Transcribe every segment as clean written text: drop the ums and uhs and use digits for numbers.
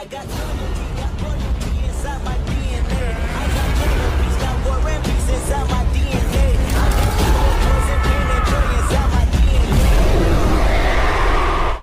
I got loyalty, got royalty inside my DNA. I got peace, got war and peace inside my DNA. I got poison, pain, and joy inside my DNA.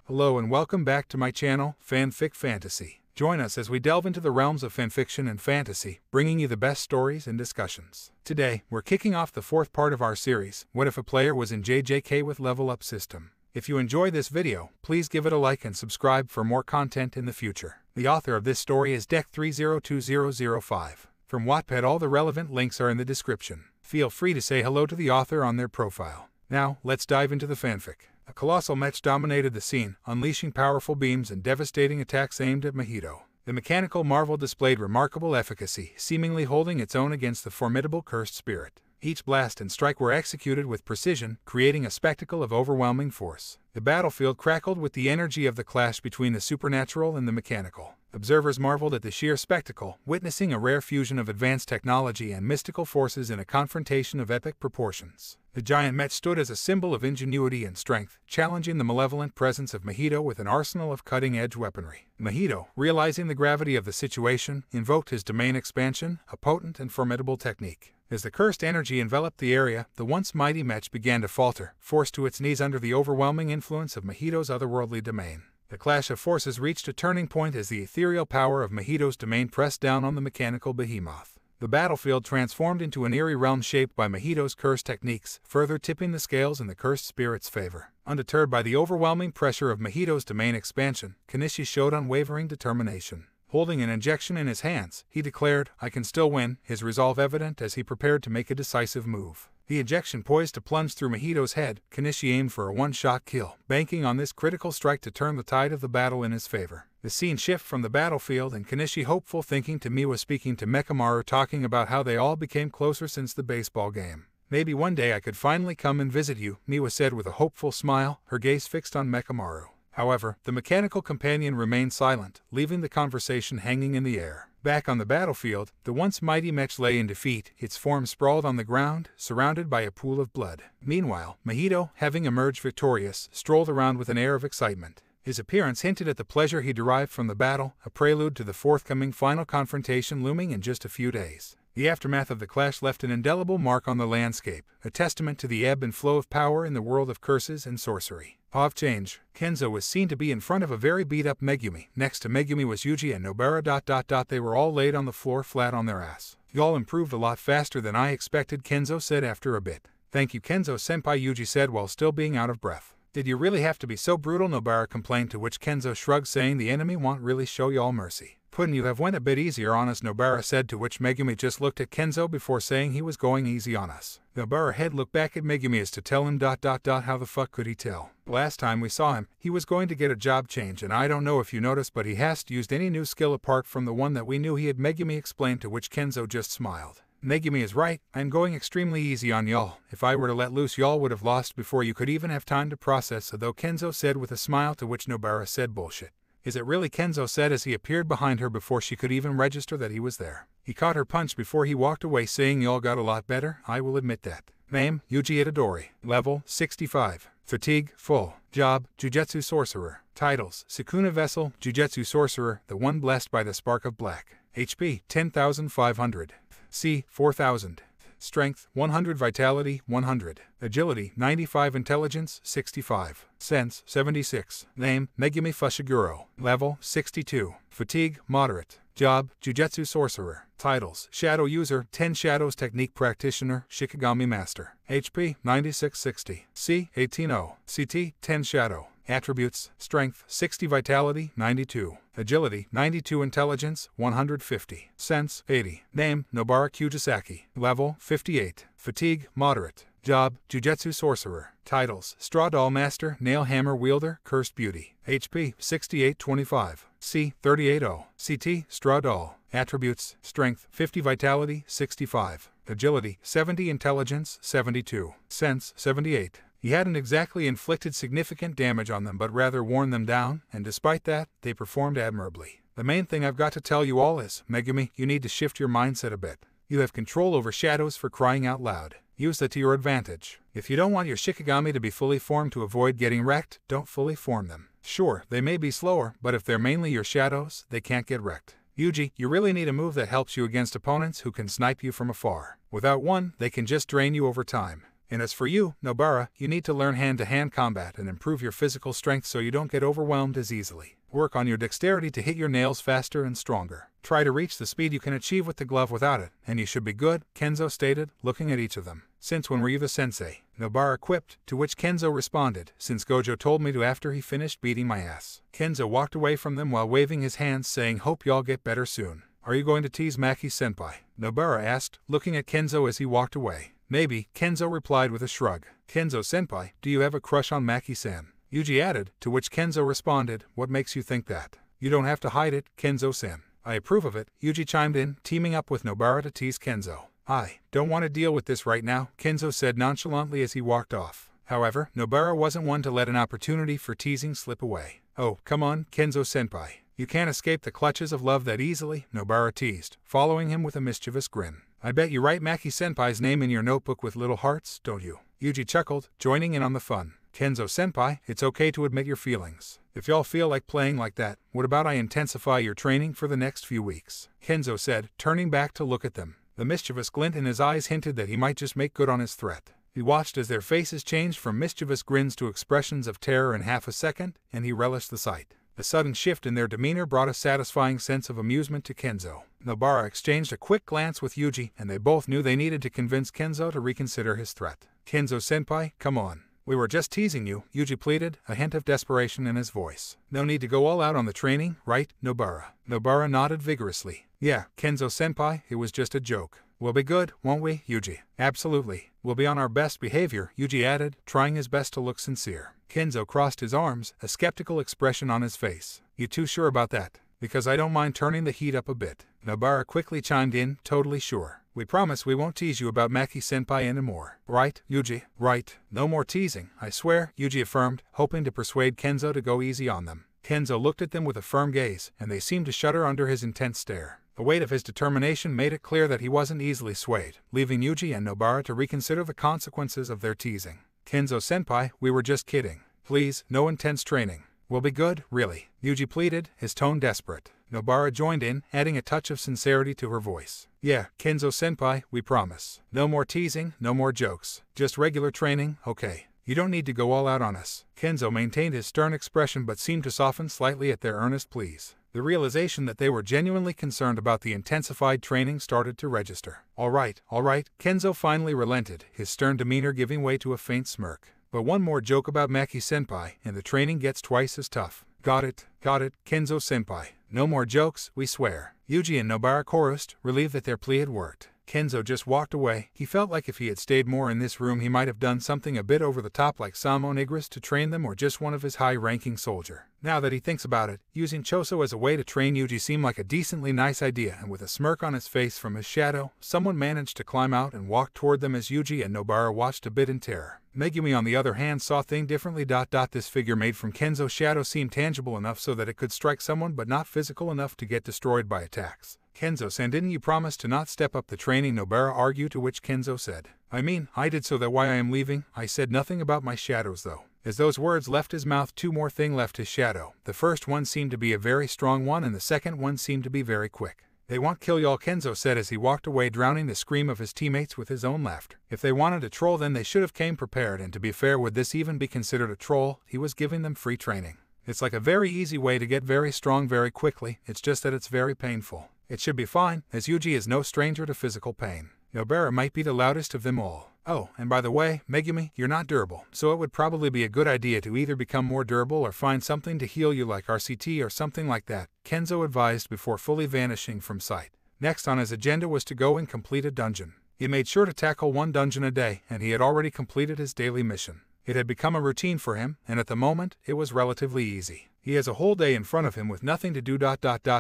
Hello and welcome back to my channel, Fanfic Fantasy. Join us as we delve into the realms of fanfiction and fantasy, bringing you the best stories and discussions. Today, we're kicking off the fourth part of our series, What If a Player Was in JJK with Level Up System. If you enjoy this video, please give it a like and subscribe for more content in the future. The author of this story is Deck302005. From Wattpad, all the relevant links are in the description. Feel free to say hello to the author on their profile. Now, let's dive into the fanfic. A colossal mech dominated the scene, unleashing powerful beams and devastating attacks aimed at Mahito. The mechanical marvel displayed remarkable efficacy, seemingly holding its own against the formidable cursed spirit. Each blast and strike were executed with precision, creating a spectacle of overwhelming force. The battlefield crackled with the energy of the clash between the supernatural and the mechanical. Observers marveled at the sheer spectacle, witnessing a rare fusion of advanced technology and mystical forces in a confrontation of epic proportions. The giant mech stood as a symbol of ingenuity and strength, challenging the malevolent presence of Mahito with an arsenal of cutting-edge weaponry. Mahito, realizing the gravity of the situation, invoked his domain expansion, a potent and formidable technique. As the cursed energy enveloped the area, the once mighty mech began to falter, forced to its knees under the overwhelming influence of Mahito's otherworldly domain. The clash of forces reached a turning point as the ethereal power of Mahito's domain pressed down on the mechanical behemoth. The battlefield transformed into an eerie realm shaped by Mahito's cursed techniques, further tipping the scales in the cursed spirit's favor. Undeterred by the overwhelming pressure of Mahito's domain expansion, Kenichi showed unwavering determination. Holding an injection in his hands, he declared, "I can still win," his resolve evident as he prepared to make a decisive move. The injection poised to plunge through Mahito's head, Kenichi aimed for a one-shot kill, banking on this critical strike to turn the tide of the battle in his favor. The scene shifted from the battlefield and Kenichi hopeful thinking to Miwa speaking to Mekamaru talking about how they all became closer since the baseball game. "Maybe one day I could finally come and visit you," Miwa said with a hopeful smile, her gaze fixed on Mekamaru. However, the mechanical companion remained silent, leaving the conversation hanging in the air. Back on the battlefield, the once mighty mech lay in defeat, its form sprawled on the ground, surrounded by a pool of blood. Meanwhile, Mahito, having emerged victorious, strolled around with an air of excitement. His appearance hinted at the pleasure he derived from the battle, a prelude to the forthcoming final confrontation looming in just a few days. The aftermath of the clash left an indelible mark on the landscape, a testament to the ebb and flow of power in the world of curses and sorcery. Off change, Kenzo was seen to be in front of a very beat-up Megumi. Next to Megumi was Yuji and Nobara. They were all laid on the floor flat on their ass. "Y'all improved a lot faster than I expected," Kenzo said after a bit. "Thank you, Kenzo-senpai," Yuji said while still being out of breath. "Did you really have to be so brutal?" Nobara complained, to which Kenzo shrugged, saying, "The enemy won't really show y'all mercy. Couldn't you have went a bit easier on us?" Nobara said, to which Megumi just looked at Kenzo before saying he was going easy on us. Nobara head looked back at Megumi as to tell him ... How the fuck could he tell? "Last time we saw him, he was going to get a job change, and I don't know if you noticed, but he hasn't used any new skill apart from the one that we knew he had," Megumi explained, to which Kenzo just smiled. "Megumi is right, I'm going extremely easy on y'all. If I were to let loose, y'all would have lost before you could even have time to process," although Kenzo said with a smile, to which Nobara said, "Bullshit." "Is it really?" Kenzo said as he appeared behind her before she could even register that he was there. He caught her punch before he walked away, saying, "Y'all got a lot better, I will admit that." Name, Yuji Itadori. Level, 65. Fatigue, full. Job, Jujutsu Sorcerer. Titles, Sukuna Vessel, Jujutsu Sorcerer, the one blessed by the spark of black. HP, 10,500. C, 4,000. Strength, 100. Vitality, 100. Agility, 95. Intelligence, 65. Sense, 76. Name, Megumi Fushiguro. Level, 62. Fatigue, moderate. Job, Jujutsu Sorcerer. Titles, Shadow User, 10 Shadows Technique Practitioner, Shikigami Master. HP, 9660. C, 18-0. CT, 10 Shadow. Attributes, Strength, 60. Vitality, 92. Agility, 92. Intelligence, 150. Sense, 80. Name, Nobara Kujisaki. Level, 58. Fatigue, moderate. Job, Jujutsu Sorcerer. Titles, Straw Doll Master, Nail Hammer Wielder, Cursed Beauty. HP, 6825. C, 38-0. CT, Straw Doll. Attributes, Strength, 50. Vitality, 65. Agility, 70. Intelligence, 72. Sense, 78. He hadn't exactly inflicted significant damage on them, but rather worn them down, and despite that, they performed admirably. "The main thing I've got to tell you all is, Megumi, you need to shift your mindset a bit. You have control over shadows, for crying out loud. Use that to your advantage. If you don't want your Shikigami to be fully formed to avoid getting wrecked, don't fully form them. Sure, they may be slower, but if they're mainly your shadows, they can't get wrecked. Yuji, you really need a move that helps you against opponents who can snipe you from afar. Without one, they can just drain you over time. And as for you, Nobara, you need to learn hand-to-hand combat and improve your physical strength so you don't get overwhelmed as easily. Work on your dexterity to hit your nails faster and stronger. Try to reach the speed you can achieve with the glove without it, and you should be good, Kenzo stated, looking at each of them. Since when were you the sensei? Nobara quipped, to which Kenzo responded, since Gojo told me to after he finished beating my ass. Kenzo walked away from them while waving his hands saying hope y'all get better soon. Are you going to tease Maki-senpai? Nobara asked, looking at Kenzo as he walked away. Maybe, Kenzo replied with a shrug. Kenzo-senpai, do you have a crush on Maki-san? Yuji added, to which Kenzo responded, what makes you think that? You don't have to hide it, Kenzo-san. I approve of it, Yuji chimed in, teaming up with Nobara to tease Kenzo. I don't want to deal with this right now, Kenzo said nonchalantly as he walked off. However, Nobara wasn't one to let an opportunity for teasing slip away. Oh, come on, Kenzo-senpai. You can't escape the clutches of love that easily, Nobara teased, following him with a mischievous grin. I bet you write Maki-senpai's name in your notebook with little hearts, don't you? Yuji chuckled, joining in on the fun. Kenzo-senpai, it's okay to admit your feelings. If y'all feel like playing like that, what about I intensify your training for the next few weeks? Kenzo said, turning back to look at them. The mischievous glint in his eyes hinted that he might just make good on his threat. He watched as their faces changed from mischievous grins to expressions of terror in half a second, and he relished the sight. The sudden shift in their demeanor brought a satisfying sense of amusement to Kenzo. Nobara exchanged a quick glance with Yuji, and they both knew they needed to convince Kenzo to reconsider his threat. Kenzo-senpai, come on. We were just teasing you, Yuji pleaded, a hint of desperation in his voice. No need to go all out on the training, right, Nobara? Nobara nodded vigorously. Yeah, Kenzo-senpai, it was just a joke. We'll be good, won't we, Yuji? Absolutely. We'll be on our best behavior, Yuji added, trying his best to look sincere. Kenzo crossed his arms, a skeptical expression on his face. You too sure about that? Because I don't mind turning the heat up a bit. Nobara quickly chimed in, totally sure. We promise we won't tease you about Maki-senpai anymore. Right, Yuji? Right. No more teasing, I swear, Yuji affirmed, hoping to persuade Kenzo to go easy on them. Kenzo looked at them with a firm gaze, and they seemed to shudder under his intense stare. The weight of his determination made it clear that he wasn't easily swayed, leaving Yuji and Nobara to reconsider the consequences of their teasing. Kenzo-senpai, we were just kidding. Please, no intense training. We'll be good, really, Yuji pleaded, his tone desperate. Nobara joined in, adding a touch of sincerity to her voice. Yeah, Kenzo-senpai, we promise. No more teasing, no more jokes. Just regular training, okay. You don't need to go all out on us. Kenzo maintained his stern expression but seemed to soften slightly at their earnest pleas. The realization that they were genuinely concerned about the intensified training started to register. All right, Kenzo finally relented, his stern demeanor giving way to a faint smirk. But one more joke about Maki-senpai, and the training gets twice as tough. Got it, Kenzo-senpai. No more jokes, we swear. Yuji and Nobara chorused, relieved that their plea had worked. Kenzo just walked away. He felt like if he had stayed more in this room he might have done something a bit over the top like Samo Nigris to train them or just one of his high-ranking soldier. Now that he thinks about it, using Choso as a way to train Yuji seemed like a decently nice idea, and with a smirk on his face from his shadow, someone managed to climb out and walk toward them as Yuji and Nobara watched a bit in terror. Megumi on the other hand saw things differently. This figure made from Kenzo's shadow seemed tangible enough so that it could strike someone but not physical enough to get destroyed by attacks. Kenzo-san, didn't you promise to not step up the training? Nobara argued, to which Kenzo said, I mean, I did, so that why I am leaving. I said nothing about my shadows though. As those words left his mouth, two more things left his shadow. The first one seemed to be a very strong one and the second one seemed to be very quick. They won't kill y'all, Kenzo said as he walked away, drowning the scream of his teammates with his own laughter. If they wanted a troll then they should have came prepared, and to be fair, would this even be considered a troll? He was giving them free training. It's like a very easy way to get very strong very quickly, it's just that it's very painful. It should be fine, as Yuji is no stranger to physical pain. Nobara might be the loudest of them all. Oh, and by the way, Megumi, you're not durable, so it would probably be a good idea to either become more durable or find something to heal you like RCT or something like that, Kenzo advised before fully vanishing from sight. Next on his agenda was to go and complete a dungeon. He made sure to tackle one dungeon a day, and he had already completed his daily mission. It had become a routine for him, and at the moment, it was relatively easy. He has a whole day in front of him with nothing to do.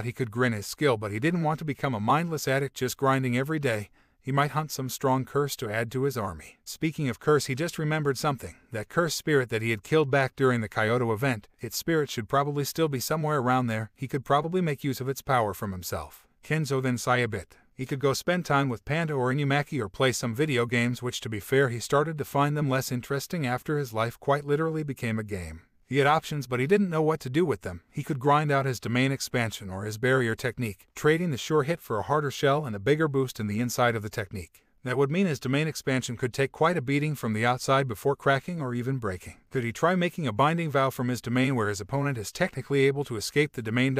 He could grin his skill, but he didn't want to become a mindless addict just grinding every day. He might hunt some strong curse to add to his army. Speaking of curse, he just remembered something. That cursed spirit that he had killed back during the Kyoto event, its spirit should probably still be somewhere around there. He could probably make use of its power from himself. Kenzo then sighed a bit. He could go spend time with Panda or Inumaki or play some video games, which to be fair he started to find them less interesting after his life quite literally became a game. He had options, but he didn't know what to do with them. He could grind out his domain expansion or his barrier technique, trading the sure hit for a harder shell and a bigger boost in the inside of the technique. That would mean his domain expansion could take quite a beating from the outside before cracking or even breaking. Could he try making a binding vow from his domain where his opponent is technically able to escape the domain ...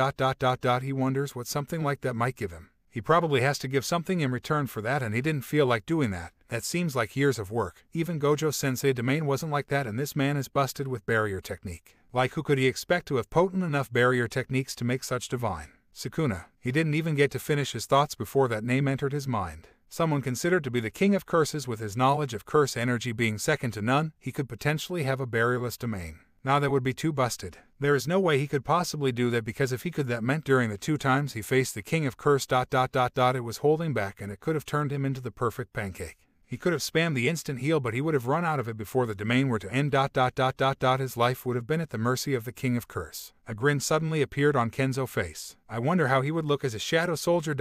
He wonders what something like that might give him. He probably has to give something in return for that, and he didn't feel like doing that. That seems like years of work. Even Gojo-sensei domain wasn't like that, and this man is busted with barrier technique. Like, who could he expect to have potent enough barrier techniques to make such divine? Sukuna. He didn't even get to finish his thoughts before that name entered his mind. Someone considered to be the king of curses, with his knowledge of curse energy being second to none, he could potentially have a barrierless domain. Now that would be too busted. There is no way he could possibly do that, because if he could, that meant during the 2 times he faced the king of curse ... it was holding back, and it could have turned him into the perfect pancake. He could have spammed the instant heal, but he would have run out of it before the domain were to end ... His life would have been at the mercy of the king of curse. A grin suddenly appeared on Kenzo's face. I wonder how he would look as a shadow soldier ...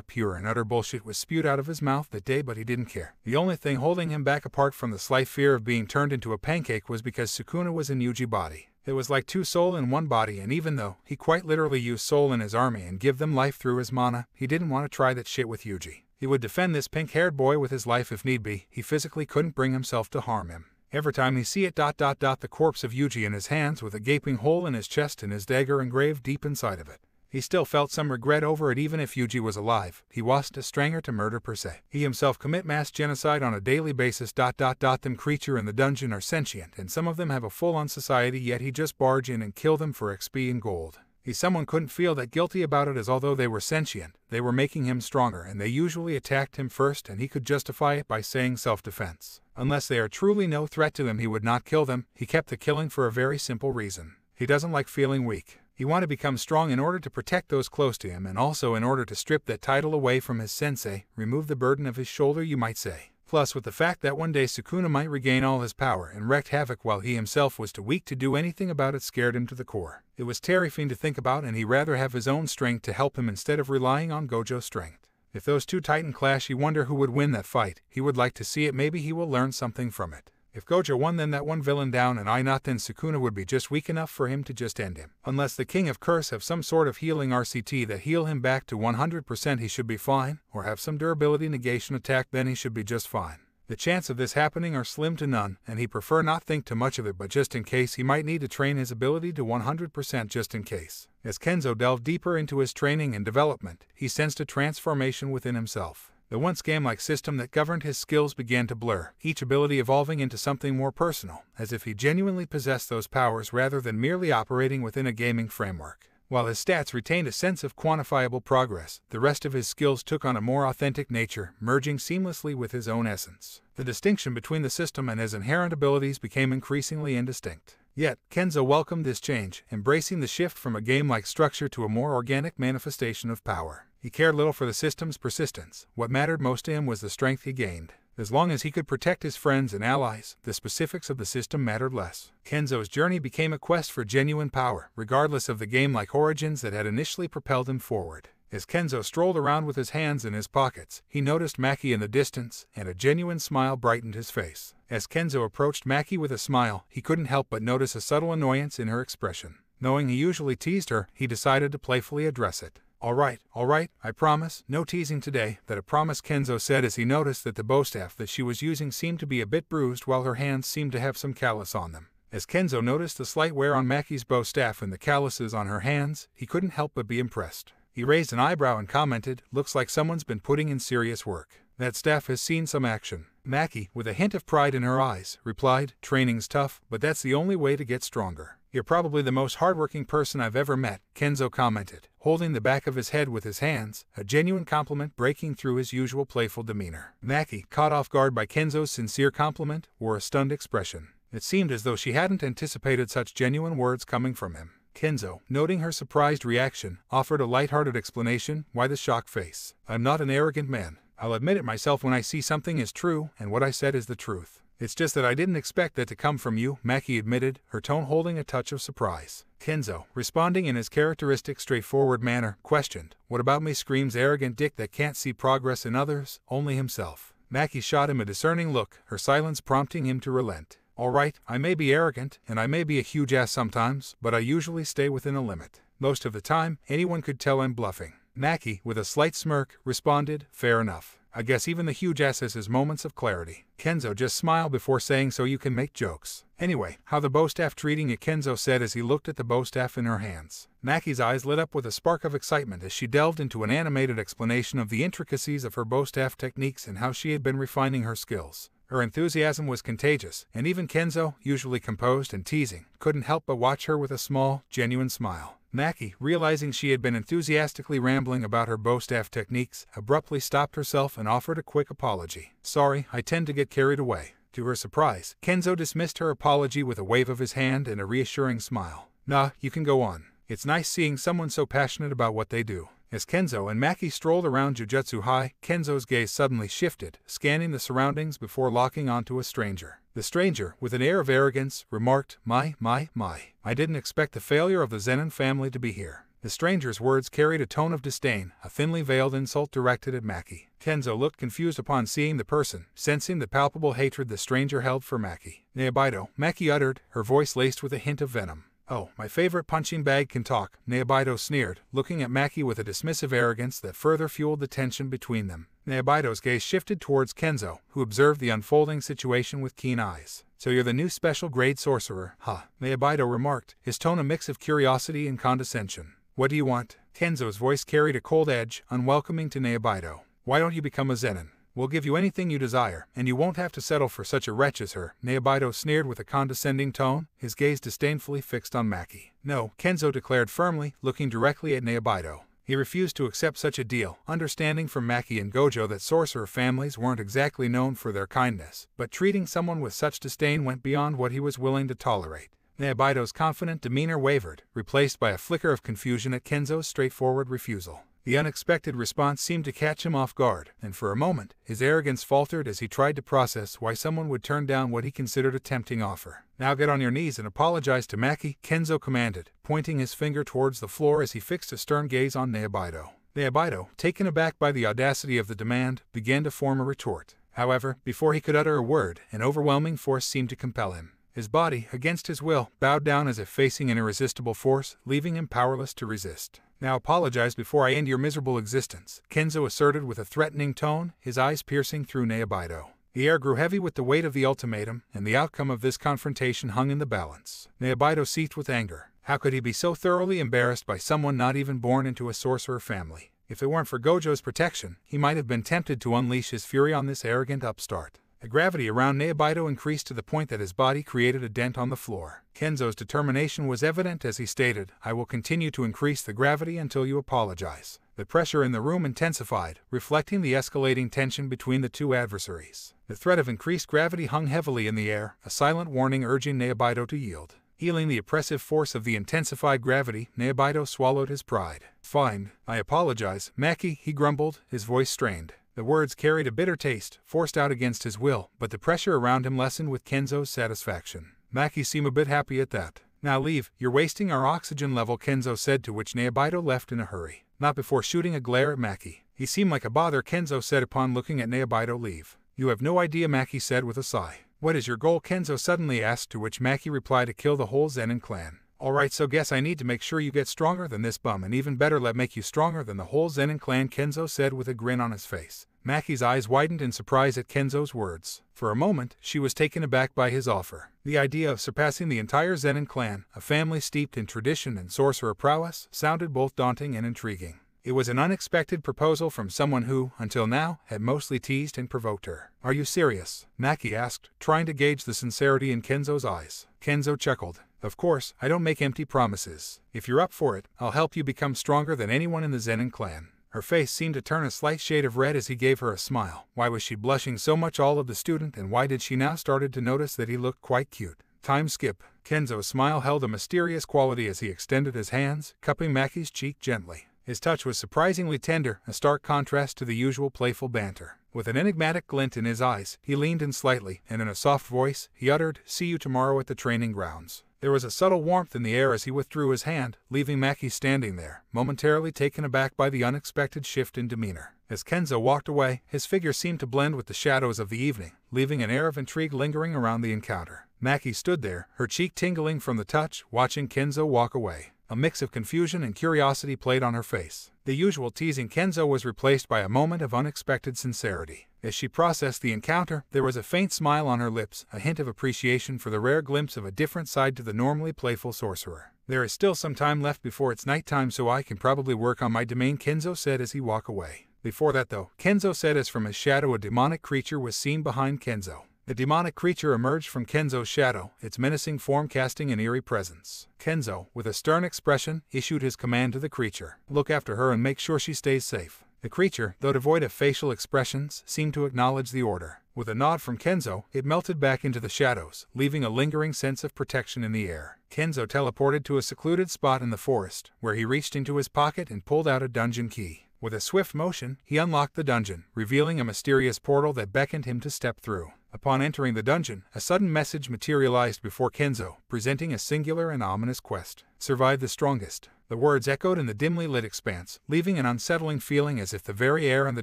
Pure and utter bullshit was spewed out of his mouth that day, but he didn't care. The only thing holding him back, apart from the slight fear of being turned into a pancake, was because Sukuna was in Yuji's body. It was like 2 souls in 1 body, and even though he quite literally used soul in his army and give them life through his mana, he didn't want to try that shit with Yuji. He would defend this pink-haired boy with his life if need be. He physically couldn't bring himself to harm him. Every time he see it ... The corpse of Yuji in his hands with a gaping hole in his chest and his dagger engraved deep inside of it. He still felt some regret over it. Even if Yuji was alive, he wasn't a stranger to murder per se. He himself commit mass genocide on a daily basis ... Them creature in the dungeon are sentient, and some of them have a full-on society, yet he just barge in and kill them for XP and gold. Someone couldn't feel that guilty about it, as although they were sentient, they were making him stronger, and they usually attacked him first, and he could justify it by saying self-defense. Unless they are truly no threat to him, he would not kill them. He kept the killing for a very simple reason. He doesn't like feeling weak. He wanted to become strong in order to protect those close to him, and also in order to strip that title away from his sensei, remove the burden of his shoulder, you might say. Plus, with the fact that one day Sukuna might regain all his power and wreak havoc while he himself was too weak to do anything about it, scared him to the core. It was terrifying to think about, and he'd rather have his own strength to help him instead of relying on Gojo's strength. If those 2 Titan clash, he wonder who would win that fight. He would like to see it. Maybe he will learn something from it. If Gojo won, then that one villain down and I not, then Sukuna would be just weak enough for him to just end him. Unless the King of Curse have some sort of healing RCT that heal him back to 100%, he should be fine, or have some durability negation attack, then he should be just fine. The chance of this happening are slim to none, and he prefer not think too much of it, but just in case he might need to train his ability to 100% just in case. As Kenzo delved deeper into his training and development, he sensed a transformation within himself. The once game-like system that governed his skills began to blur, each ability evolving into something more personal, as if he genuinely possessed those powers rather than merely operating within a gaming framework. While his stats retained a sense of quantifiable progress, the rest of his skills took on a more authentic nature, merging seamlessly with his own essence. The distinction between the system and his inherent abilities became increasingly indistinct. Yet, Kenzo welcomed this change, embracing the shift from a game-like structure to a more organic manifestation of power. He cared little for the system's persistence. What mattered most to him was the strength he gained. As long as he could protect his friends and allies, the specifics of the system mattered less. Kenzo's journey became a quest for genuine power, regardless of the game-like origins that had initially propelled him forward. As Kenzo strolled around with his hands in his pockets, he noticed Maki in the distance, and a genuine smile brightened his face. As Kenzo approached Maki with a smile, he couldn't help but notice a subtle annoyance in her expression. Knowing he usually teased her, he decided to playfully address it. All right, I promise, no teasing today," that a promise, Kenzo said as he noticed that the bowstaff that she was using seemed to be a bit bruised while her hands seemed to have some callus on them. As Kenzo noticed the slight wear on Maki's bowstaff and the calluses on her hands, he couldn't help but be impressed. He raised an eyebrow and commented, "Looks like someone's been putting in serious work. That staff has seen some action." Maki, with a hint of pride in her eyes, replied, "Training's tough, but that's the only way to get stronger." "You're probably the most hardworking person I've ever met," Kenzo commented, holding the back of his head with his hands, a genuine compliment breaking through his usual playful demeanor. Maki, caught off guard by Kenzo's sincere compliment, wore a stunned expression. It seemed as though she hadn't anticipated such genuine words coming from him. Kenzo, noting her surprised reaction, offered a light-hearted explanation. "Why the shock face? I'm not an arrogant man. I'll admit it myself when I see something is true, and what I said is the truth. It's just that I didn't expect that to come from you," Maki admitted, her tone holding a touch of surprise. Kenzo, responding in his characteristic straightforward manner, questioned, "What about me?" Screams arrogant dick that can't see progress in others, only himself. Maki shot him a discerning look, her silence prompting him to relent. Alright, I may be arrogant, and I may be a huge ass sometimes, but I usually stay within a limit. Most of the time, anyone could tell I'm bluffing. Maki, with a slight smirk, responded, fair enough. I guess even the huge ass has his moments of clarity. Kenzo just smiled before saying, so you can make jokes. Anyway, how the bow staff treating you, Kenzo said as he looked at the bow staff in her hands. Maki's eyes lit up with a spark of excitement as she delved into an animated explanation of the intricacies of her bow staff techniques and how she had been refining her skills. Her enthusiasm was contagious, and even Kenzo, usually composed and teasing, couldn't help but watch her with a small, genuine smile. Maki, realizing she had been enthusiastically rambling about her bow staff techniques, abruptly stopped herself and offered a quick apology. Sorry, I tend to get carried away. To her surprise, Kenzo dismissed her apology with a wave of his hand and a reassuring smile. Nah, you can go on. It's nice seeing someone so passionate about what they do. As Kenzo and Maki strolled around Jujutsu High, Kenzo's gaze suddenly shifted, scanning the surroundings before locking onto a stranger. The stranger, with an air of arrogance, remarked, My, I didn't expect the failure of the Zenin family to be here. The stranger's words carried a tone of disdain, a thinly veiled insult directed at Maki. Kenzo looked confused upon seeing the person, sensing the palpable hatred the stranger held for Maki. Naobito, Maki uttered, her voice laced with a hint of venom. Oh, my favorite punching bag can talk, Naobito sneered, looking at Maki with a dismissive arrogance that further fueled the tension between them. Naobito's gaze shifted towards Kenzo, who observed the unfolding situation with keen eyes. So you're the new special grade sorcerer, huh? Naobito remarked, his tone a mix of curiosity and condescension. What do you want? Kenzo's voice carried a cold edge, unwelcoming to Naobito. Why don't you become a Zenin? We'll give you anything you desire, and you won't have to settle for such a wretch as her. Naobito sneered with a condescending tone, his gaze disdainfully fixed on Maki. No, Kenzo declared firmly, looking directly at Naobito. He refused to accept such a deal, understanding from Maki and Gojo that sorcerer families weren't exactly known for their kindness, but treating someone with such disdain went beyond what he was willing to tolerate. Naobito's confident demeanor wavered, replaced by a flicker of confusion at Kenzo's straightforward refusal. The unexpected response seemed to catch him off guard, and for a moment, his arrogance faltered as he tried to process why someone would turn down what he considered a tempting offer. Now get on your knees and apologize to Maki, Kenzo commanded, pointing his finger towards the floor as he fixed a stern gaze on Naobito. Naobito, taken aback by the audacity of the demand, began to form a retort. However, before he could utter a word, an overwhelming force seemed to compel him. His body, against his will, bowed down as if facing an irresistible force, leaving him powerless to resist. Now apologize before I end your miserable existence, Kenzo asserted with a threatening tone, his eyes piercing through Naobito. The air grew heavy with the weight of the ultimatum, and the outcome of this confrontation hung in the balance. Naobito seethed with anger. How could he be so thoroughly embarrassed by someone not even born into a sorcerer family? If it weren't for Gojo's protection, he might have been tempted to unleash his fury on this arrogant upstart. The gravity around Naobito increased to the point that his body created a dent on the floor. Kenzo's determination was evident as he stated, I will continue to increase the gravity until you apologize. The pressure in the room intensified, reflecting the escalating tension between the two adversaries. The threat of increased gravity hung heavily in the air, a silent warning urging Naobito to yield. Healing the oppressive force of the intensified gravity, Naobito swallowed his pride. Fine, I apologize, Maki, he grumbled, his voice strained. The words carried a bitter taste, forced out against his will, but the pressure around him lessened with Kenzo's satisfaction. Maki seemed a bit happy at that. Now leave, you're wasting our oxygen level, Kenzo said, to which Naobito left in a hurry. Not before shooting a glare at Maki. He seemed like a bother, Kenzo said upon looking at Naobito leave. You have no idea, Maki said with a sigh. What is your goal, Kenzo suddenly asked, to which Maki replied, to kill the whole Zenin clan. Alright, so guess I need to make sure you get stronger than this bum, and even better, let make you stronger than the whole Zenin clan, Kenzo said with a grin on his face. Maki's eyes widened in surprise at Kenzo's words. For a moment, she was taken aback by his offer. The idea of surpassing the entire Zenin clan, a family steeped in tradition and sorcerer prowess, sounded both daunting and intriguing. It was an unexpected proposal from someone who, until now, had mostly teased and provoked her. Are you serious? Maki asked, trying to gauge the sincerity in Kenzo's eyes. Kenzo chuckled. Of course, I don't make empty promises. If you're up for it, I'll help you become stronger than anyone in the Zenin clan. Her face seemed to turn a slight shade of red as he gave her a smile. Why was she blushing so much, all of the student, and why did she now started to notice that he looked quite cute? Time skip. Kenzo's smile held a mysterious quality as he extended his hands, cupping Maki's cheek gently. His touch was surprisingly tender, a stark contrast to the usual playful banter. With an enigmatic glint in his eyes, he leaned in slightly, and in a soft voice, he uttered, see you tomorrow at the training grounds. There was a subtle warmth in the air as he withdrew his hand, leaving Maki standing there, momentarily taken aback by the unexpected shift in demeanor. As Kenzo walked away, his figure seemed to blend with the shadows of the evening, leaving an air of intrigue lingering around the encounter. Maki stood there, her cheek tingling from the touch, watching Kenzo walk away. A mix of confusion and curiosity played on her face. The usual teasing Kenzo was replaced by a moment of unexpected sincerity. As she processed the encounter, there was a faint smile on her lips, a hint of appreciation for the rare glimpse of a different side to the normally playful sorcerer. There is still some time left before it's nighttime, so I can probably work on my domain, Kenzo said as he walked away. Before that though, Kenzo said as from his shadow a demonic creature was seen behind Kenzo. The demonic creature emerged from Kenzo's shadow, its menacing form casting an eerie presence. Kenzo, with a stern expression, issued his command to the creature. Look after her and make sure she stays safe. The creature, though devoid of facial expressions, seemed to acknowledge the order. With a nod from Kenzo, it melted back into the shadows, leaving a lingering sense of protection in the air. Kenzo teleported to a secluded spot in the forest, where he reached into his pocket and pulled out a dungeon key. With a swift motion, he unlocked the dungeon, revealing a mysterious portal that beckoned him to step through. Upon entering the dungeon, a sudden message materialized before Kenzo, presenting a singular and ominous quest. Survive the strongest. The words echoed in the dimly lit expanse, leaving an unsettling feeling as if the very air in the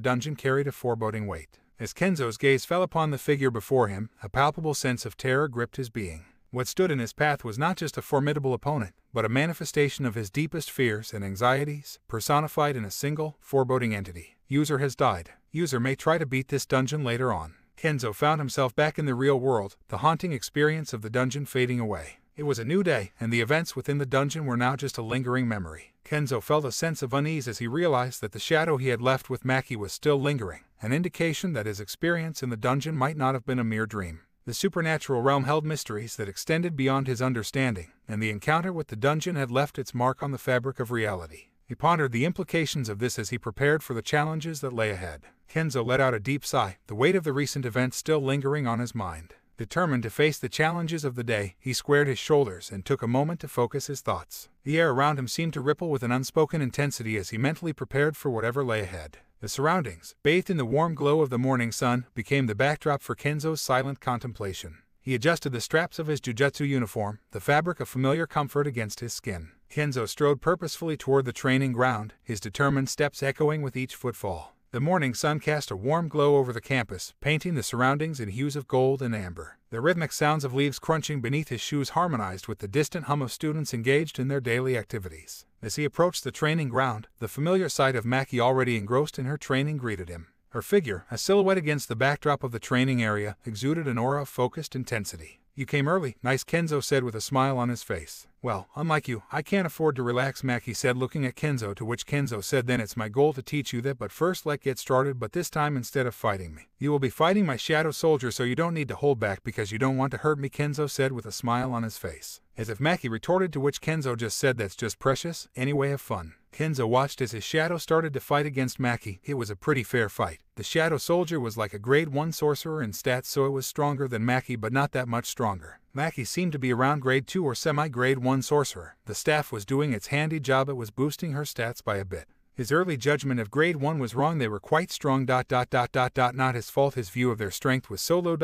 dungeon carried a foreboding weight. As Kenzo's gaze fell upon the figure before him, a palpable sense of terror gripped his being. What stood in his path was not just a formidable opponent, but a manifestation of his deepest fears and anxieties, personified in a single, foreboding entity. User has died. User may try to beat this dungeon later on. Kenzo found himself back in the real world, the haunting experience of the dungeon fading away. It was a new day, and the events within the dungeon were now just a lingering memory. Kenzo felt a sense of unease as he realized that the shadow he had left with Maki was still lingering, an indication that his experience in the dungeon might not have been a mere dream. The supernatural realm held mysteries that extended beyond his understanding, and the encounter with the dungeon had left its mark on the fabric of reality. He pondered the implications of this as he prepared for the challenges that lay ahead. Kenzo let out a deep sigh, the weight of the recent events still lingering on his mind. Determined to face the challenges of the day, he squared his shoulders and took a moment to focus his thoughts. The air around him seemed to ripple with an unspoken intensity as he mentally prepared for whatever lay ahead. The surroundings, bathed in the warm glow of the morning sun, became the backdrop for Kenzo's silent contemplation. He adjusted the straps of his Jujutsu uniform, the fabric of familiar comfort against his skin. Kenzo strode purposefully toward the training ground, his determined steps echoing with each footfall. The morning sun cast a warm glow over the campus, painting the surroundings in hues of gold and amber. The rhythmic sounds of leaves crunching beneath his shoes harmonized with the distant hum of students engaged in their daily activities. As he approached the training ground, the familiar sight of Maki already engrossed in her training greeted him. Her figure, a silhouette against the backdrop of the training area, exuded an aura of focused intensity. You came early, nice, Kenzo said with a smile on his face. Well, unlike you, I can't afford to relax, Maki said, looking at Kenzo, to which Kenzo said, then it's my goal to teach you that, but first let's get started, but this time instead of fighting me, you will be fighting my shadow soldier, so you don't need to hold back because you don't want to hurt me, Kenzo said with a smile on his face. As if Maki retorted, to which Kenzo just said, that's just precious, anyway have fun. Kenzo watched as his shadow started to fight against Maki. It was a pretty fair fight. The shadow soldier was like a grade 1 sorcerer in stats, so it was stronger than Maki but not that much stronger. Maki seemed to be around grade 2 or semi-grade 1 sorcerer. The staff was doing its handy job, it was boosting her stats by a bit. His early judgment of grade 1 was wrong, they were quite strong ... Not his fault, his view of their strength was so low ...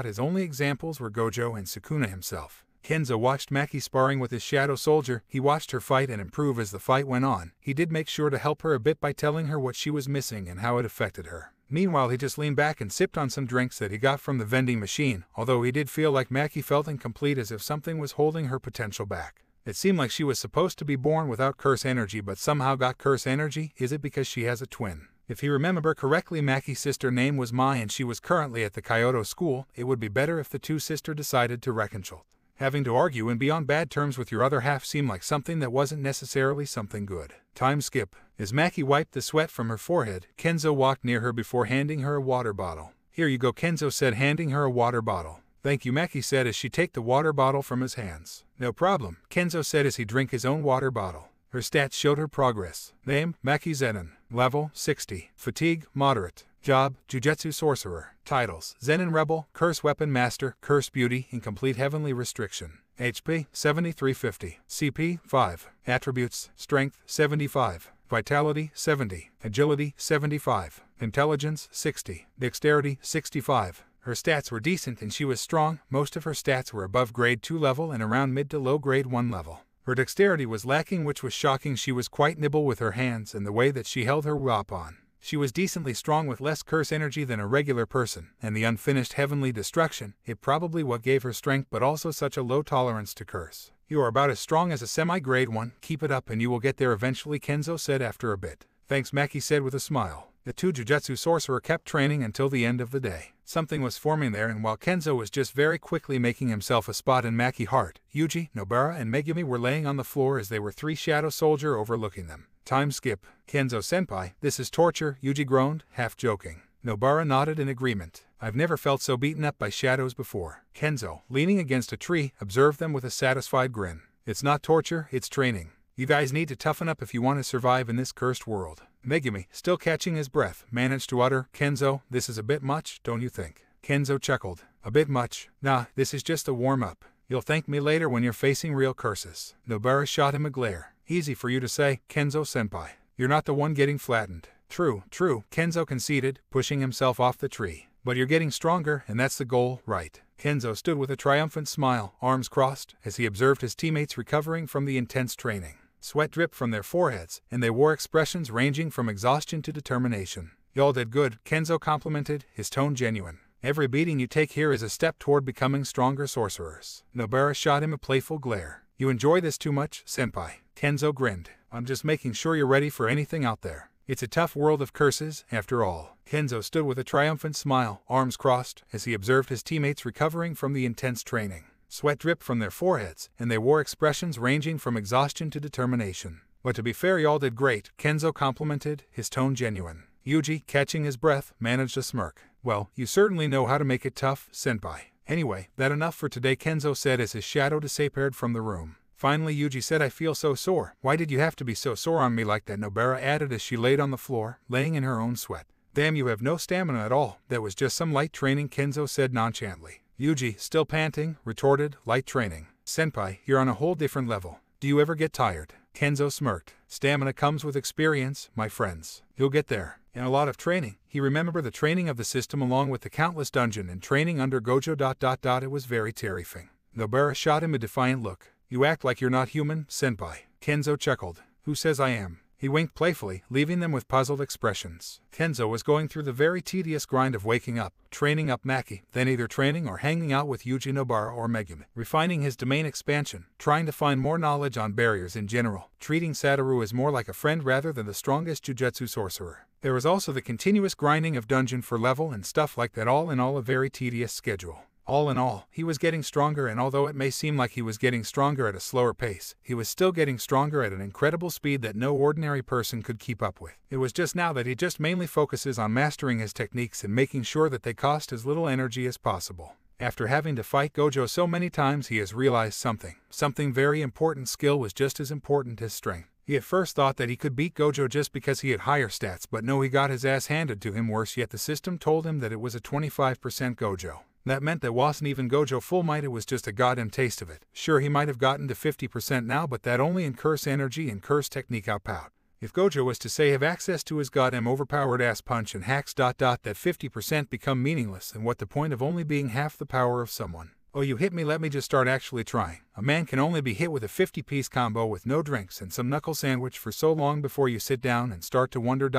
His only examples were Gojo and Sukuna himself. Kenzo watched Maki sparring with his shadow soldier. He watched her fight and improve as the fight went on. He did make sure to help her a bit by telling her what she was missing and how it affected her. Meanwhile, he just leaned back and sipped on some drinks that he got from the vending machine, although he did feel like Maki felt incomplete, as if something was holding her potential back. It seemed like she was supposed to be born without curse energy but somehow got curse energy. Is it because she has a twin? If he remember correctly, Maki's sister name was Mai and she was currently at the Kyoto school. It would be better if the two sisters decided to reconcile. Having to argue and be on bad terms with your other half seemed like something that wasn't necessarily something good. Time skip. As Maki wiped the sweat from her forehead, Kenzo walked near her before handing her a water bottle. Here you go, Kenzo said, handing her a water bottle. Thank you, Maki said as she took the water bottle from his hands. No problem, Kenzo said as he drank his own water bottle. Her stats showed her progress. Name, Maki Zenin. Level, 60. Fatigue, moderate. Job, Jujutsu Sorcerer. Titles, Zenin Rebel, Curse Weapon Master, Curse Beauty, Incomplete Heavenly Restriction. HP, 7350. CP, 5. Attributes, Strength, 75. Vitality, 70. Agility, 75. Intelligence, 60. Dexterity, 65. Her stats were decent and she was strong. Most of her stats were above grade 2 level and around mid to low grade 1 level. Her dexterity was lacking, which was shocking. She was quite nimble with her hands and the way that she held her weapon. She was decently strong with less curse energy than a regular person, and the unfinished heavenly destruction, it probably what gave her strength but also such a low tolerance to curse. You are about as strong as a semi-grade 1, keep it up and you will get there eventually, Kenzo said after a bit. Thanks, Maki said with a smile. The two Jujutsu sorcerer kept training until the end of the day. Something was forming there, and while Kenzo was just very quickly making himself a spot in Maki's heart, Yuji, Nobara and Megumi were laying on the floor as they were 3 shadow soldier overlooking them. Time skip. Kenzo-senpai, this is torture, Yuji groaned, half joking. Nobara nodded in agreement. I've never felt so beaten up by shadows before. Kenzo, leaning against a tree, observed them with a satisfied grin. It's not torture, it's training. You guys need to toughen up if you want to survive in this cursed world. Megumi, still catching his breath, managed to utter, Kenzo, this is a bit much, don't you think? Kenzo chuckled. A bit much? Nah, this is just a warm-up. You'll thank me later when you're facing real curses. Nobara shot him a glare. Easy for you to say, Kenzo-senpai. You're not the one getting flattened. True, Kenzo conceded, pushing himself off the tree. But you're getting stronger, and that's the goal, right? Kenzo stood with a triumphant smile, arms crossed, as he observed his teammates recovering from the intense training. Sweat dripped from their foreheads, and they wore expressions ranging from exhaustion to determination. Y'all did good, Kenzo complimented, his tone genuine. Every beating you take here is a step toward becoming stronger sorcerers. Nobara shot him a playful glare. You enjoy this too much, senpai? Kenzo grinned. I'm just making sure you're ready for anything out there. It's a tough world of curses, after all. Kenzo stood with a triumphant smile, arms crossed, as he observed his teammates recovering from the intense training. Sweat dripped from their foreheads, and they wore expressions ranging from exhaustion to determination. But to be fair, y'all did great, Kenzo complimented, his tone genuine. Yuji, catching his breath, managed a smirk. Well, you certainly know how to make it tough, senpai. Anyway, that enough for today, Kenzo said as his shadow disappeared from the room. Finally, Yuji said, I feel so sore. Why did you have to be so sore on me like that? Nobara added as she laid on the floor, laying in her own sweat. Damn, you have no stamina at all. That was just some light training, Kenzo said nonchalantly. Yuji, still panting, retorted, light training. Senpai, you're on a whole different level. Do you ever get tired? Kenzo smirked. Stamina comes with experience, my friends. You'll get there. And a lot of training. He remembered the training of the system along with the countless dungeon and training under Gojo. It was very terrifying. Nobara shot him a defiant look. You act like you're not human, senpai. Kenzo chuckled. Who says I am? He winked playfully, leaving them with puzzled expressions. Kenzo was going through the very tedious grind of waking up, training up Maki, then either training or hanging out with Yuji, Nobara or Megumi, refining his domain expansion, trying to find more knowledge on barriers in general, treating Satoru as more like a friend rather than the strongest Jujutsu sorcerer. There was also the continuous grinding of dungeon for level and stuff like that, all in all a very tedious schedule. All in all, he was getting stronger, and although it may seem like he was getting stronger at a slower pace, he was still getting stronger at an incredible speed that no ordinary person could keep up with. It was just now that he just mainly focuses on mastering his techniques and making sure that they cost as little energy as possible. After having to fight Gojo so many times, he has realized something very important. Skill was just as important as strength. He at first thought that he could beat Gojo just because he had higher stats, but no, he got his ass handed to him worse yet. The system told him that it was a 25% Gojo. That meant that wasn't even Gojo full might, it was just a goddamn taste of it. Sure, he might have gotten to 50% now, but that only in curse energy and curse technique outpout. If Gojo was to say have access to his goddamn overpowered ass punch and hacks ... that 50% become meaningless, and what the point of only being half the power of someone? Oh, you hit me, let me just start actually trying. A man can only be hit with a 50-piece combo with no drinks and some knuckle sandwich for so long before you sit down and start to wonder ...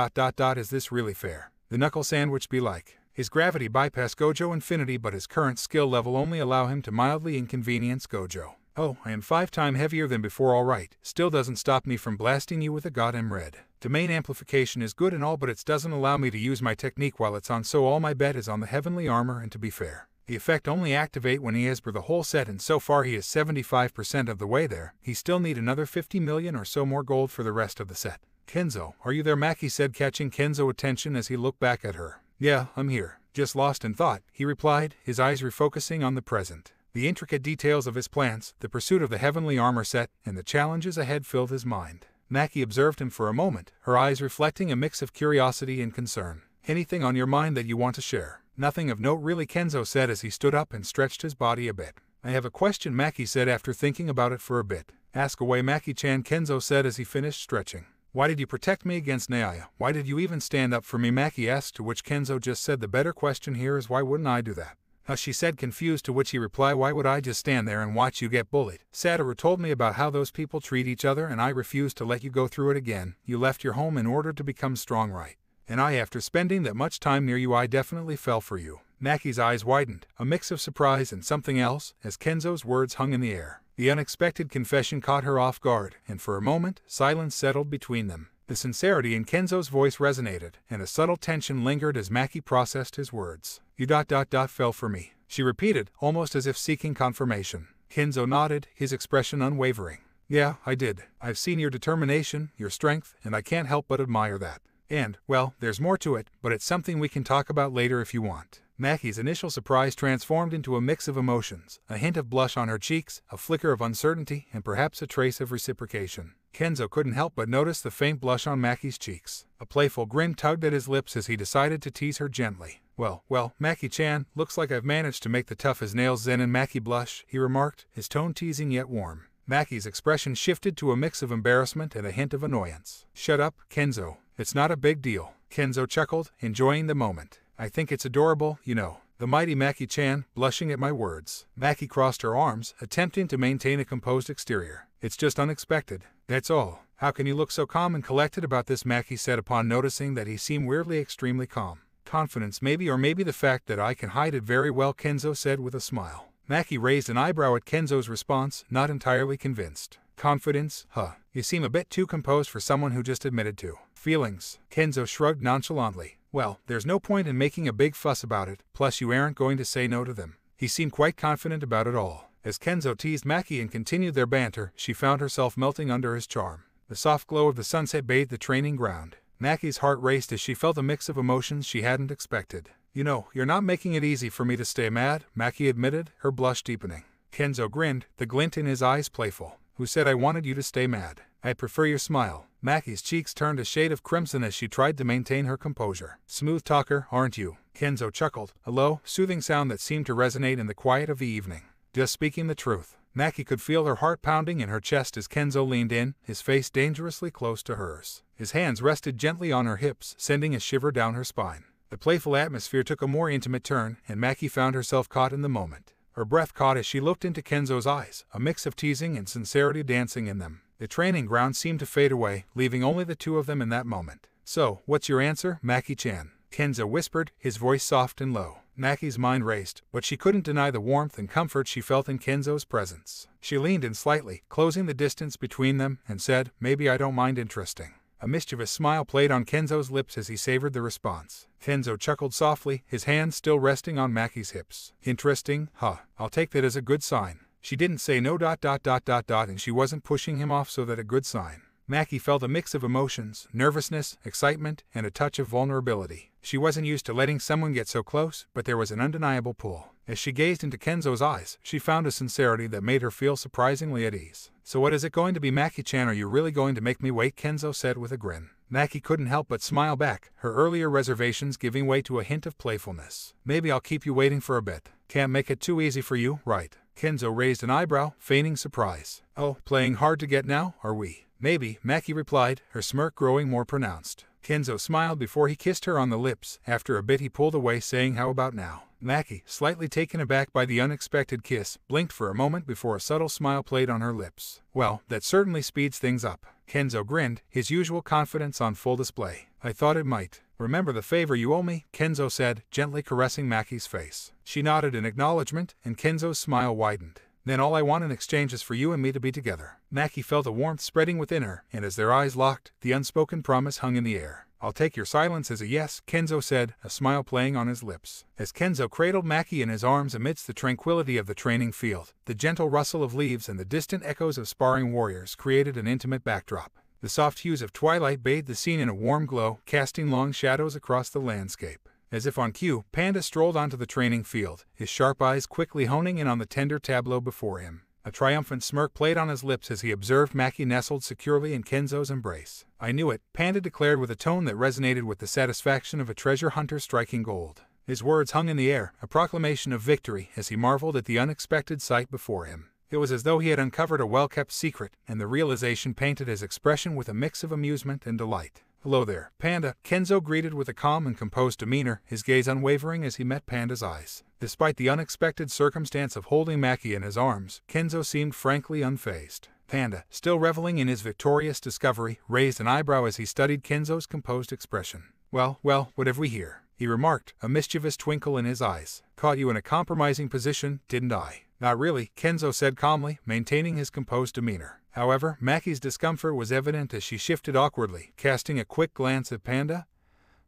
is this really fair? The knuckle sandwich be like, his gravity bypass Gojo infinity, but his current skill level only allow him to mildly inconvenience Gojo. Oh, I am 5 times heavier than before, alright, still doesn't stop me from blasting you with a goddamn red. Domain amplification is good and all, but it doesn't allow me to use my technique while it's on, so all my bet is on the heavenly armor, and to be fair, the effect only activate when he has the whole set, and so far he is 75% of the way there. He still need another 50 million or so more gold for the rest of the set. Kenzo, are you there? Maki said, catching Kenzo's attention as he looked back at her. Yeah, I'm here. Just lost in thought, he replied, his eyes refocusing on the present. The intricate details of his plans, the pursuit of the heavenly armor set, and the challenges ahead filled his mind. Maki observed him for a moment, her eyes reflecting a mix of curiosity and concern. Anything on your mind that you want to share? Nothing of note really, Kenzo said as he stood up and stretched his body a bit. I have a question, Maki said after thinking about it for a bit. Ask away, Maki-chan, Kenzo said as he finished stretching. Why did you protect me against Naoya? Why did you even stand up for me? Maki asked, to which Kenzo just said the better question here is why wouldn't I do that? She said, confused, to which he replied, why would I just stand there and watch you get bullied? Satoru told me about how those people treat each other and I refused to let you go through it again. You left your home in order to become strong, right? And after spending that much time near you, I definitely fell for you. Maki's eyes widened, a mix of surprise and something else, as Kenzo's words hung in the air. The unexpected confession caught her off guard, and for a moment, silence settled between them. The sincerity in Kenzo's voice resonated, and a subtle tension lingered as Maki processed his words. You fell for me, she repeated, almost as if seeking confirmation. Kenzo nodded, his expression unwavering. Yeah, I did. I've seen your determination, your strength, and I can't help but admire that. And, well, there's more to it, but it's something we can talk about later if you want. Maki's initial surprise transformed into a mix of emotions, a hint of blush on her cheeks, a flicker of uncertainty, and perhaps a trace of reciprocation. Kenzo couldn't help but notice the faint blush on Maki's cheeks. A playful grin tugged at his lips as he decided to tease her gently. Well, Maki-chan, looks like I've managed to make the tough as nails Zen and Maki blush, he remarked, his tone teasing yet warm. Maki's expression shifted to a mix of embarrassment and a hint of annoyance. Shut up, Kenzo. It's not a big deal. Kenzo chuckled, enjoying the moment. I think it's adorable, you know. The mighty Maki-chan, blushing at my words. Maki crossed her arms, attempting to maintain a composed exterior. It's just unexpected. That's all. How can you look so calm and collected about this? Maki said upon noticing that he seemed weirdly extremely calm. Confidence maybe, or maybe the fact that I can hide it very well, Kenzo said with a smile. Maki raised an eyebrow at Kenzo's response, not entirely convinced. Confidence? Huh. You seem a bit too composed for someone who just admitted to feelings. Kenzo shrugged nonchalantly. Well, there's no point in making a big fuss about it, plus you aren't going to say no to them. He seemed quite confident about it all. As Kenzo teased Maki and continued their banter, she found herself melting under his charm. The soft glow of the sunset bathed the training ground. Maki's heart raced as she felt a mix of emotions she hadn't expected. You know, you're not making it easy for me to stay mad, Maki admitted, her blush deepening. Kenzo grinned, the glint in his eyes playful. Who said I wanted you to stay mad? I prefer your smile. Maki's cheeks turned a shade of crimson as she tried to maintain her composure. Smooth talker, aren't you? Kenzo chuckled, a low, soothing sound that seemed to resonate in the quiet of the evening. Just speaking the truth. Maki could feel her heart pounding in her chest as Kenzo leaned in, his face dangerously close to hers. His hands rested gently on her hips, sending a shiver down her spine. The playful atmosphere took a more intimate turn, and Maki found herself caught in the moment. Her breath caught as she looked into Kenzo's eyes, a mix of teasing and sincerity dancing in them. The training ground seemed to fade away, leaving only the two of them in that moment. So, what's your answer, Maki-chan? Kenzo whispered, his voice soft and low. Maki's mind raced, but she couldn't deny the warmth and comfort she felt in Kenzo's presence. She leaned in slightly, closing the distance between them, and said, maybe I don't mind interesting. A mischievous smile played on Kenzo's lips as he savored the response. Kenzo chuckled softly, his hands still resting on Maki's hips. Interesting, huh? I'll take that as a good sign. She didn't say no ... and she wasn't pushing him off, so that a good sign. Maki felt a mix of emotions, nervousness, excitement, and a touch of vulnerability. She wasn't used to letting someone get so close, but there was an undeniable pull. As she gazed into Kenzo's eyes, she found a sincerity that made her feel surprisingly at ease. So what is it going to be, Maki-chan? Are you really going to make me wait? Kenzo said with a grin. Maki couldn't help but smile back, her earlier reservations giving way to a hint of playfulness. Maybe I'll keep you waiting for a bit. Can't make it too easy for you, right? Kenzo raised an eyebrow, feigning surprise. Oh, playing hard to get now, are we? Maybe, Maki replied, her smirk growing more pronounced. Kenzo smiled before he kissed her on the lips. After a bit he pulled away, saying, how about now? Maki, slightly taken aback by the unexpected kiss, blinked for a moment before a subtle smile played on her lips. Well, that certainly speeds things up. Kenzo grinned, his usual confidence on full display. I thought it might. Remember the favor you owe me? Kenzo said, gently caressing Maki's face. She nodded in acknowledgement, and Kenzo's smile widened. Then all I want in exchange is for you and me to be together. Maki felt a warmth spreading within her, and as their eyes locked, the unspoken promise hung in the air. I'll take your silence as a yes, Kenzo said, a smile playing on his lips. As Kenzo cradled Maki in his arms amidst the tranquility of the training field, the gentle rustle of leaves and the distant echoes of sparring warriors created an intimate backdrop. The soft hues of twilight bathed the scene in a warm glow, casting long shadows across the landscape. As if on cue, Panda strolled onto the training field, his sharp eyes quickly honing in on the tender tableau before him. A triumphant smirk played on his lips as he observed Maki nestled securely in Kenzo's embrace. I knew it, Panda declared with a tone that resonated with the satisfaction of a treasure hunter striking gold. His words hung in the air, a proclamation of victory, as he marveled at the unexpected sight before him. It was as though he had uncovered a well-kept secret, and the realization painted his expression with a mix of amusement and delight. "Hello there, Panda," Kenzo greeted with a calm and composed demeanor, his gaze unwavering as he met Panda's eyes. Despite the unexpected circumstance of holding Maki in his arms, Kenzo seemed frankly unfazed. Panda, still reveling in his victorious discovery, raised an eyebrow as he studied Kenzo's composed expression. Well, what have we here?" he remarked, a mischievous twinkle in his eyes. "Caught you in a compromising position, didn't I?" "Not really," Kenzo said calmly, maintaining his composed demeanor. However, Maki's discomfort was evident as she shifted awkwardly, casting a quick glance at Panda,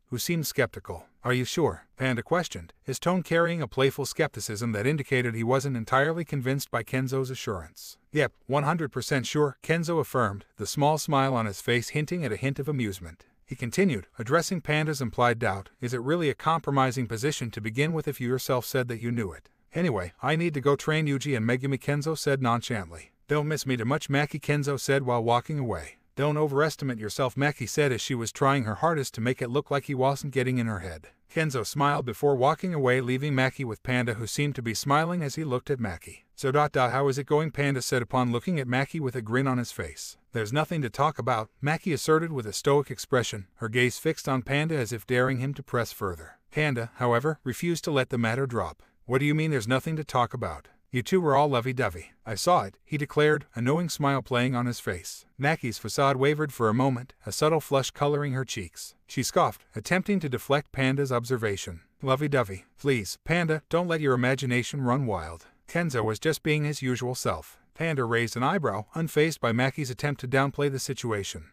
who seemed skeptical. "Are you sure?" Panda questioned, his tone carrying a playful skepticism that indicated he wasn't entirely convinced by Kenzo's assurance. "Yep, 100% sure," Kenzo affirmed, the small smile on his face hinting at a hint of amusement. He continued, addressing Panda's implied doubt, "Is it really a compromising position to begin with if you yourself said that you knew it?" "Anyway, I need to go train Yuji and Megumi," Kenzo said nonchalantly. "Don't miss me too much," Maki, Kenzo said while walking away. "Don't overestimate yourself," Maki said as she was trying her hardest to make it look like he wasn't getting in her head. Kenzo smiled before walking away, leaving Maki with Panda, who seemed to be smiling as he looked at Maki. "So how is it going?" Panda said upon looking at Maki with a grin on his face. "There's nothing to talk about," Maki asserted with a stoic expression, her gaze fixed on Panda as if daring him to press further. Panda, however, refused to let the matter drop. "What do you mean there's nothing to talk about? You two were all lovey-dovey." "I saw it," he declared, a knowing smile playing on his face. Maki's facade wavered for a moment, a subtle flush coloring her cheeks. She scoffed, attempting to deflect Panda's observation. "Lovey-dovey. Please, Panda, don't let your imagination run wild." Kenzo was just being his usual self. Panda raised an eyebrow, unfazed by Maki's attempt to downplay the situation.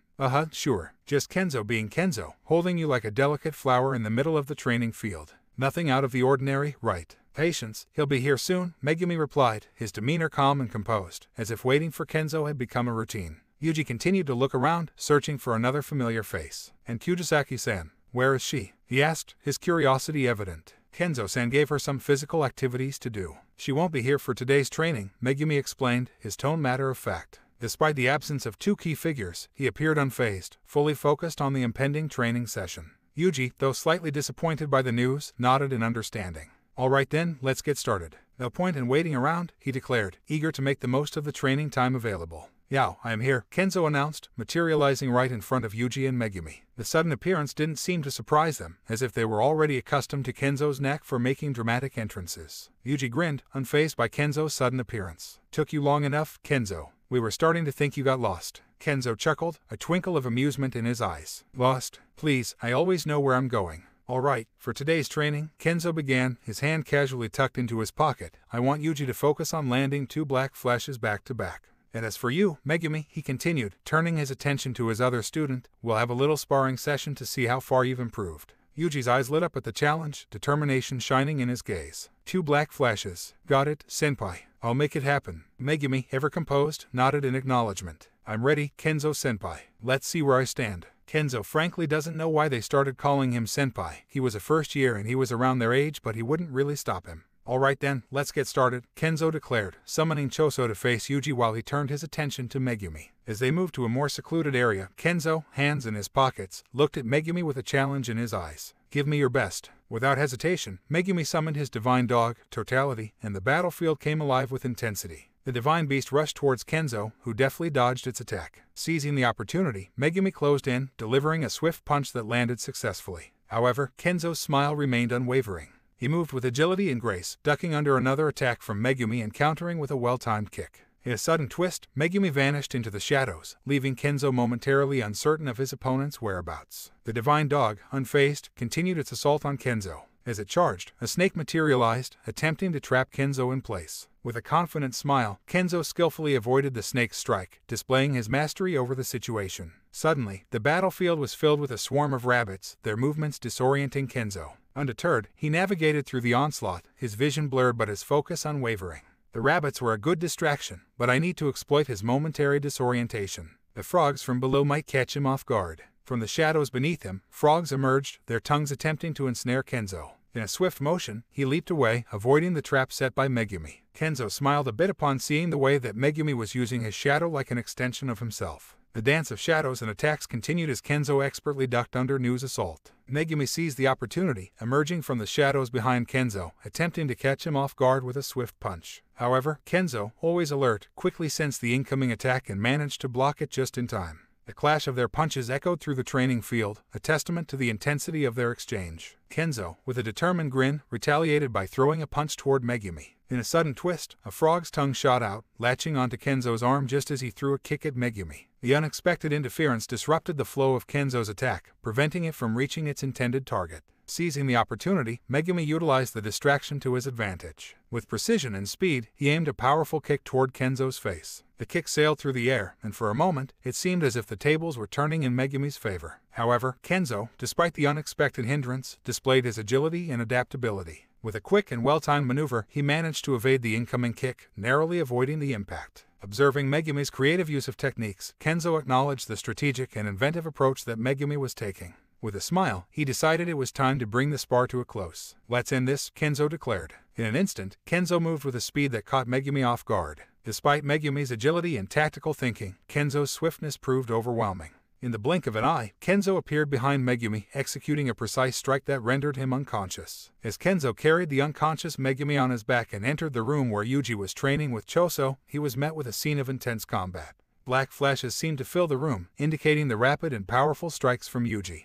Sure. Just Kenzo being Kenzo, holding you like a delicate flower in the middle of the training field. Nothing out of the ordinary, right?" "Patience, he'll be here soon," Megumi replied, his demeanor calm and composed, as if waiting for Kenzo had become a routine. Yuji continued to look around, searching for another familiar face. "And Kujisaki-san, where is she?" he asked, his curiosity evident. "Kenzo-san gave her some physical activities to do. She won't be here for today's training," Megumi explained, his tone matter of fact. Despite the absence of two key figures, he appeared unfazed, fully focused on the impending training session. Yuji, though slightly disappointed by the news, nodded in understanding. "All right then, let's get started. No point in waiting around," he declared, eager to make the most of the training time available. "Yao, I am here," Kenzo announced, materializing right in front of Yuji and Megumi. The sudden appearance didn't seem to surprise them, as if they were already accustomed to Kenzo's knack for making dramatic entrances. Yuji grinned, unfazed by Kenzo's sudden appearance. "Took you long enough, Kenzo. We were starting to think you got lost." Kenzo chuckled, a twinkle of amusement in his eyes. "Lost? Please, I always know where I'm going." "All right, for today's training," Kenzo began, his hand casually tucked into his pocket, "I want Yuji to focus on landing 2 black flashes back to back. And as for you, Megumi," he continued, turning his attention to his other student, "we'll have a little sparring session to see how far you've improved." Yuji's eyes lit up at the challenge, determination shining in his gaze. 2 black flashes. "Got it, senpai. I'll make it happen." Megumi, ever composed, nodded in acknowledgement. "I'm ready, Kenzo-senpai. Let's see where I stand." Kenzo frankly doesn't know why they started calling him senpai. He was a first year and he was around their age, but he wouldn't really stop him. "All right then, let's get started," Kenzo declared, summoning Choso to face Yuji while he turned his attention to Megumi. As they moved to a more secluded area, Kenzo, hands in his pockets, looked at Megumi with a challenge in his eyes. "Give me your best." Without hesitation, Megumi summoned his divine dog, Totality, and the battlefield came alive with intensity. The divine beast rushed towards Kenzo, who deftly dodged its attack. Seizing the opportunity, Megumi closed in, delivering a swift punch that landed successfully. However, Kenzo's smile remained unwavering. He moved with agility and grace, ducking under another attack from Megumi and countering with a well-timed kick. In a sudden twist, Megumi vanished into the shadows, leaving Kenzo momentarily uncertain of his opponent's whereabouts. The divine dog, unfazed, continued its assault on Kenzo. As it charged, a snake materialized, attempting to trap Kenzo in place. With a confident smile, Kenzo skillfully avoided the snake's strike, displaying his mastery over the situation. Suddenly, the battlefield was filled with a swarm of rabbits, their movements disorienting Kenzo. Undeterred, he navigated through the onslaught, his vision blurred but his focus unwavering. The rabbits were a good distraction, but I need to exploit his momentary disorientation. The frogs from below might catch him off guard. From the shadows beneath him, frogs emerged, their tongues attempting to ensnare Kenzo. In a swift motion, he leaped away, avoiding the trap set by Megumi. Kenzo smiled a bit upon seeing the way that Megumi was using his shadow like an extension of himself. The dance of shadows and attacks continued as Kenzo expertly ducked under Nu's assault. Megumi seized the opportunity, emerging from the shadows behind Kenzo, attempting to catch him off guard with a swift punch. However, Kenzo, always alert, quickly sensed the incoming attack and managed to block it just in time. The clash of their punches echoed through the training field, a testament to the intensity of their exchange. Kenzo, with a determined grin, retaliated by throwing a punch toward Megumi. In a sudden twist, a frog's tongue shot out, latching onto Kenzo's arm just as he threw a kick at Megumi. The unexpected interference disrupted the flow of Kenzo's attack, preventing it from reaching its intended target. Seizing the opportunity, Megumi utilized the distraction to his advantage. With precision and speed, he aimed a powerful kick toward Kenzo's face. The kick sailed through the air, and for a moment, it seemed as if the tables were turning in Megumi's favor. However, Kenzo, despite the unexpected hindrance, displayed his agility and adaptability. With a quick and well-timed maneuver, he managed to evade the incoming kick, narrowly avoiding the impact. Observing Megumi's creative use of techniques, Kenzo acknowledged the strategic and inventive approach that Megumi was taking. With a smile, he decided it was time to bring the spar to a close. "Let's end this," Kenzo declared. In an instant, Kenzo moved with a speed that caught Megumi off guard. Despite Megumi's agility and tactical thinking, Kenzo's swiftness proved overwhelming. In the blink of an eye, Kenzo appeared behind Megumi, executing a precise strike that rendered him unconscious. As Kenzo carried the unconscious Megumi on his back and entered the room where Yuji was training with Choso, he was met with a scene of intense combat. Black flashes seemed to fill the room, indicating the rapid and powerful strikes from Yuji.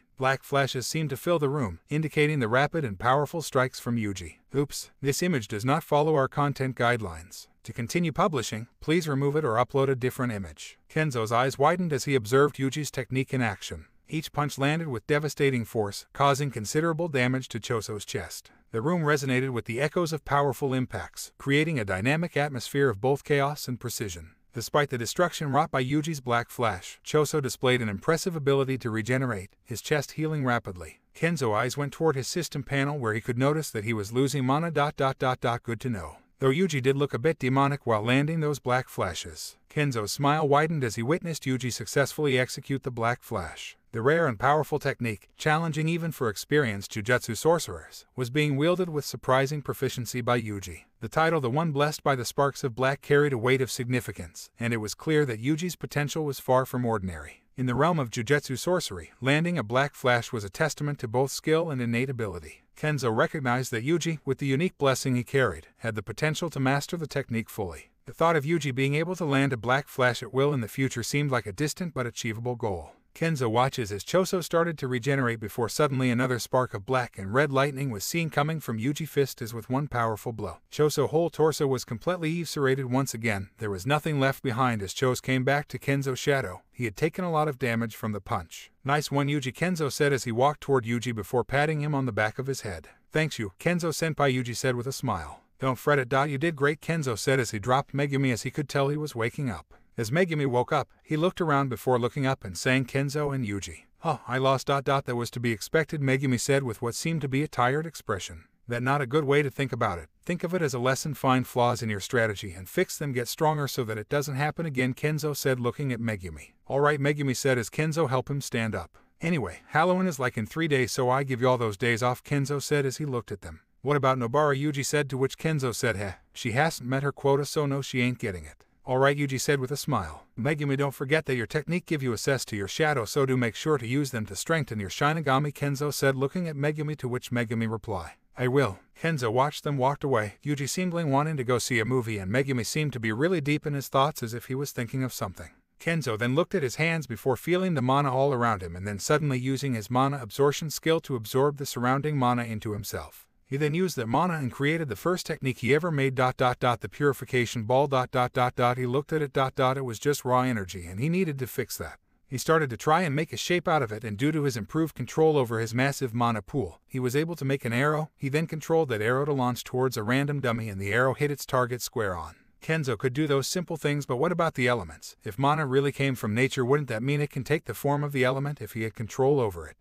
Oops, this image does not follow our content guidelines. To continue publishing, please remove it or upload a different image. Kenzo's eyes widened as he observed Yuji's technique in action. Each punch landed with devastating force, causing considerable damage to Choso's chest. The room resonated with the echoes of powerful impacts, creating a dynamic atmosphere of both chaos and precision. Despite the destruction wrought by Yuji's black flash, Choso displayed an impressive ability to regenerate, his chest healing rapidly. Kenzo's eyes went toward his system panel where he could notice that he was losing mana. Good to know. Though Yuji did look a bit demonic while landing those black flashes. Kenzo's smile widened as he witnessed Yuji successfully execute the black flash. The rare and powerful technique, challenging even for experienced Jujutsu sorcerers, was being wielded with surprising proficiency by Yuji. The title "The One Blessed by the Sparks of Black" carried a weight of significance, and it was clear that Yuji's potential was far from ordinary. In the realm of Jujutsu sorcery, landing a black flash was a testament to both skill and innate ability. Kenzo recognized that Yuji, with the unique blessing he carried, had the potential to master the technique fully. The thought of Yuji being able to land a black flash at will in the future seemed like a distant but achievable goal. Kenzo watches as Choso started to regenerate before suddenly another spark of black and red lightning was seen coming from Yuji's fist as with one powerful blow. Choso's whole torso was completely eviscerated once again. There was nothing left behind as Choso came back to Kenzo's shadow. He had taken a lot of damage from the punch. "Nice one, Yuji," Kenzo said as he walked toward Yuji before patting him on the back of his head. "Thanks you, Kenzo-senpai," Yuji said with a smile. "Don't fret it. You did great," Kenzo said as he dropped Megumi as he could tell he was waking up. As Megumi woke up, he looked around before looking up and saying Kenzo and Yuji. "Oh, I lost. That was to be expected," Megumi said with what seemed to be a tired expression. "That's not a good way to think about it. Think of it as a lesson. Find flaws in your strategy and fix them. Get stronger so that it doesn't happen again," Kenzo said looking at Megumi. "Alright," Megumi said as Kenzo helped him stand up. "Anyway, Halloween is like in 3 days, so I give you all those days off," Kenzo said as he looked at them. "What about Nobara?" Yuji said, to which Kenzo said, "Heh, she hasn't met her quota, so no, she ain't getting it." "Alright," Yuji said with a smile. "Megumi, don't forget that your technique give you access to your shadow, so do make sure to use them to strengthen your Shinigami," Kenzo said looking at Megumi, to which Megumi replied, "I will." Kenzo watched them walk away, Yuji seemingly wanting to go see a movie and Megumi seemed to be really deep in his thoughts as if he was thinking of something. Kenzo then looked at his hands before feeling the mana all around him and then suddenly using his mana absorption skill to absorb the surrounding mana into himself. He then used that mana and created the first technique he ever made. The purification ball. He looked at it. It was just raw energy and he needed to fix that. He started to try and make a shape out of it, and due to his improved control over his massive mana pool, he was able to make an arrow. He then controlled that arrow to launch towards a random dummy and the arrow hit its target square on. Kenzo could do those simple things, but what about the elements? If mana really came from nature, wouldn't that mean it can take the form of the element if he had control over it?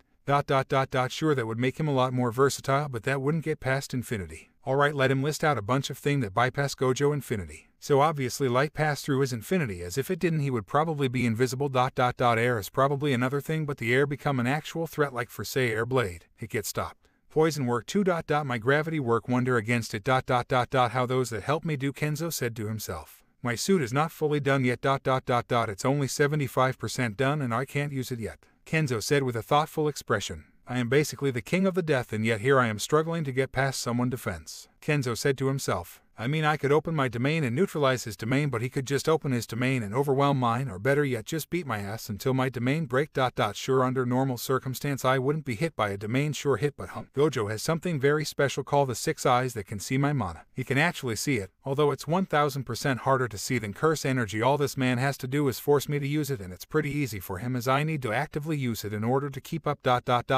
Sure, that would make him a lot more versatile, but that wouldn't get past infinity. Alright, let him list out a bunch of things that bypass Gojo infinity. So obviously light passed through his infinity, as if it didn't he would probably be invisible. Air is probably another thing, but the air become an actual threat, like for say air blade. It gets stopped. Poison work too. My gravity work, wonder against it. How those that help me do, Kenzo said to himself. My suit is not fully done yet. It's only 75% done and I can't use it yet, Kenzo said with a thoughtful expression. I am basically the king of the death and yet here I am struggling to get past someone's defense. Kenzo said to himself. I mean, I could open my domain and neutralize his domain, but he could just open his domain and overwhelm mine, or better yet just beat my ass until my domain break. Sure, under normal circumstance I wouldn't be hit by a domain sure hit, but Gojo has something very special called the 6 eyes that can see my mana. He can actually see it, although it's 1000% harder to see than curse energy. All this man has to do is force me to use it, and it's pretty easy for him as I need to actively use it in order to keep up.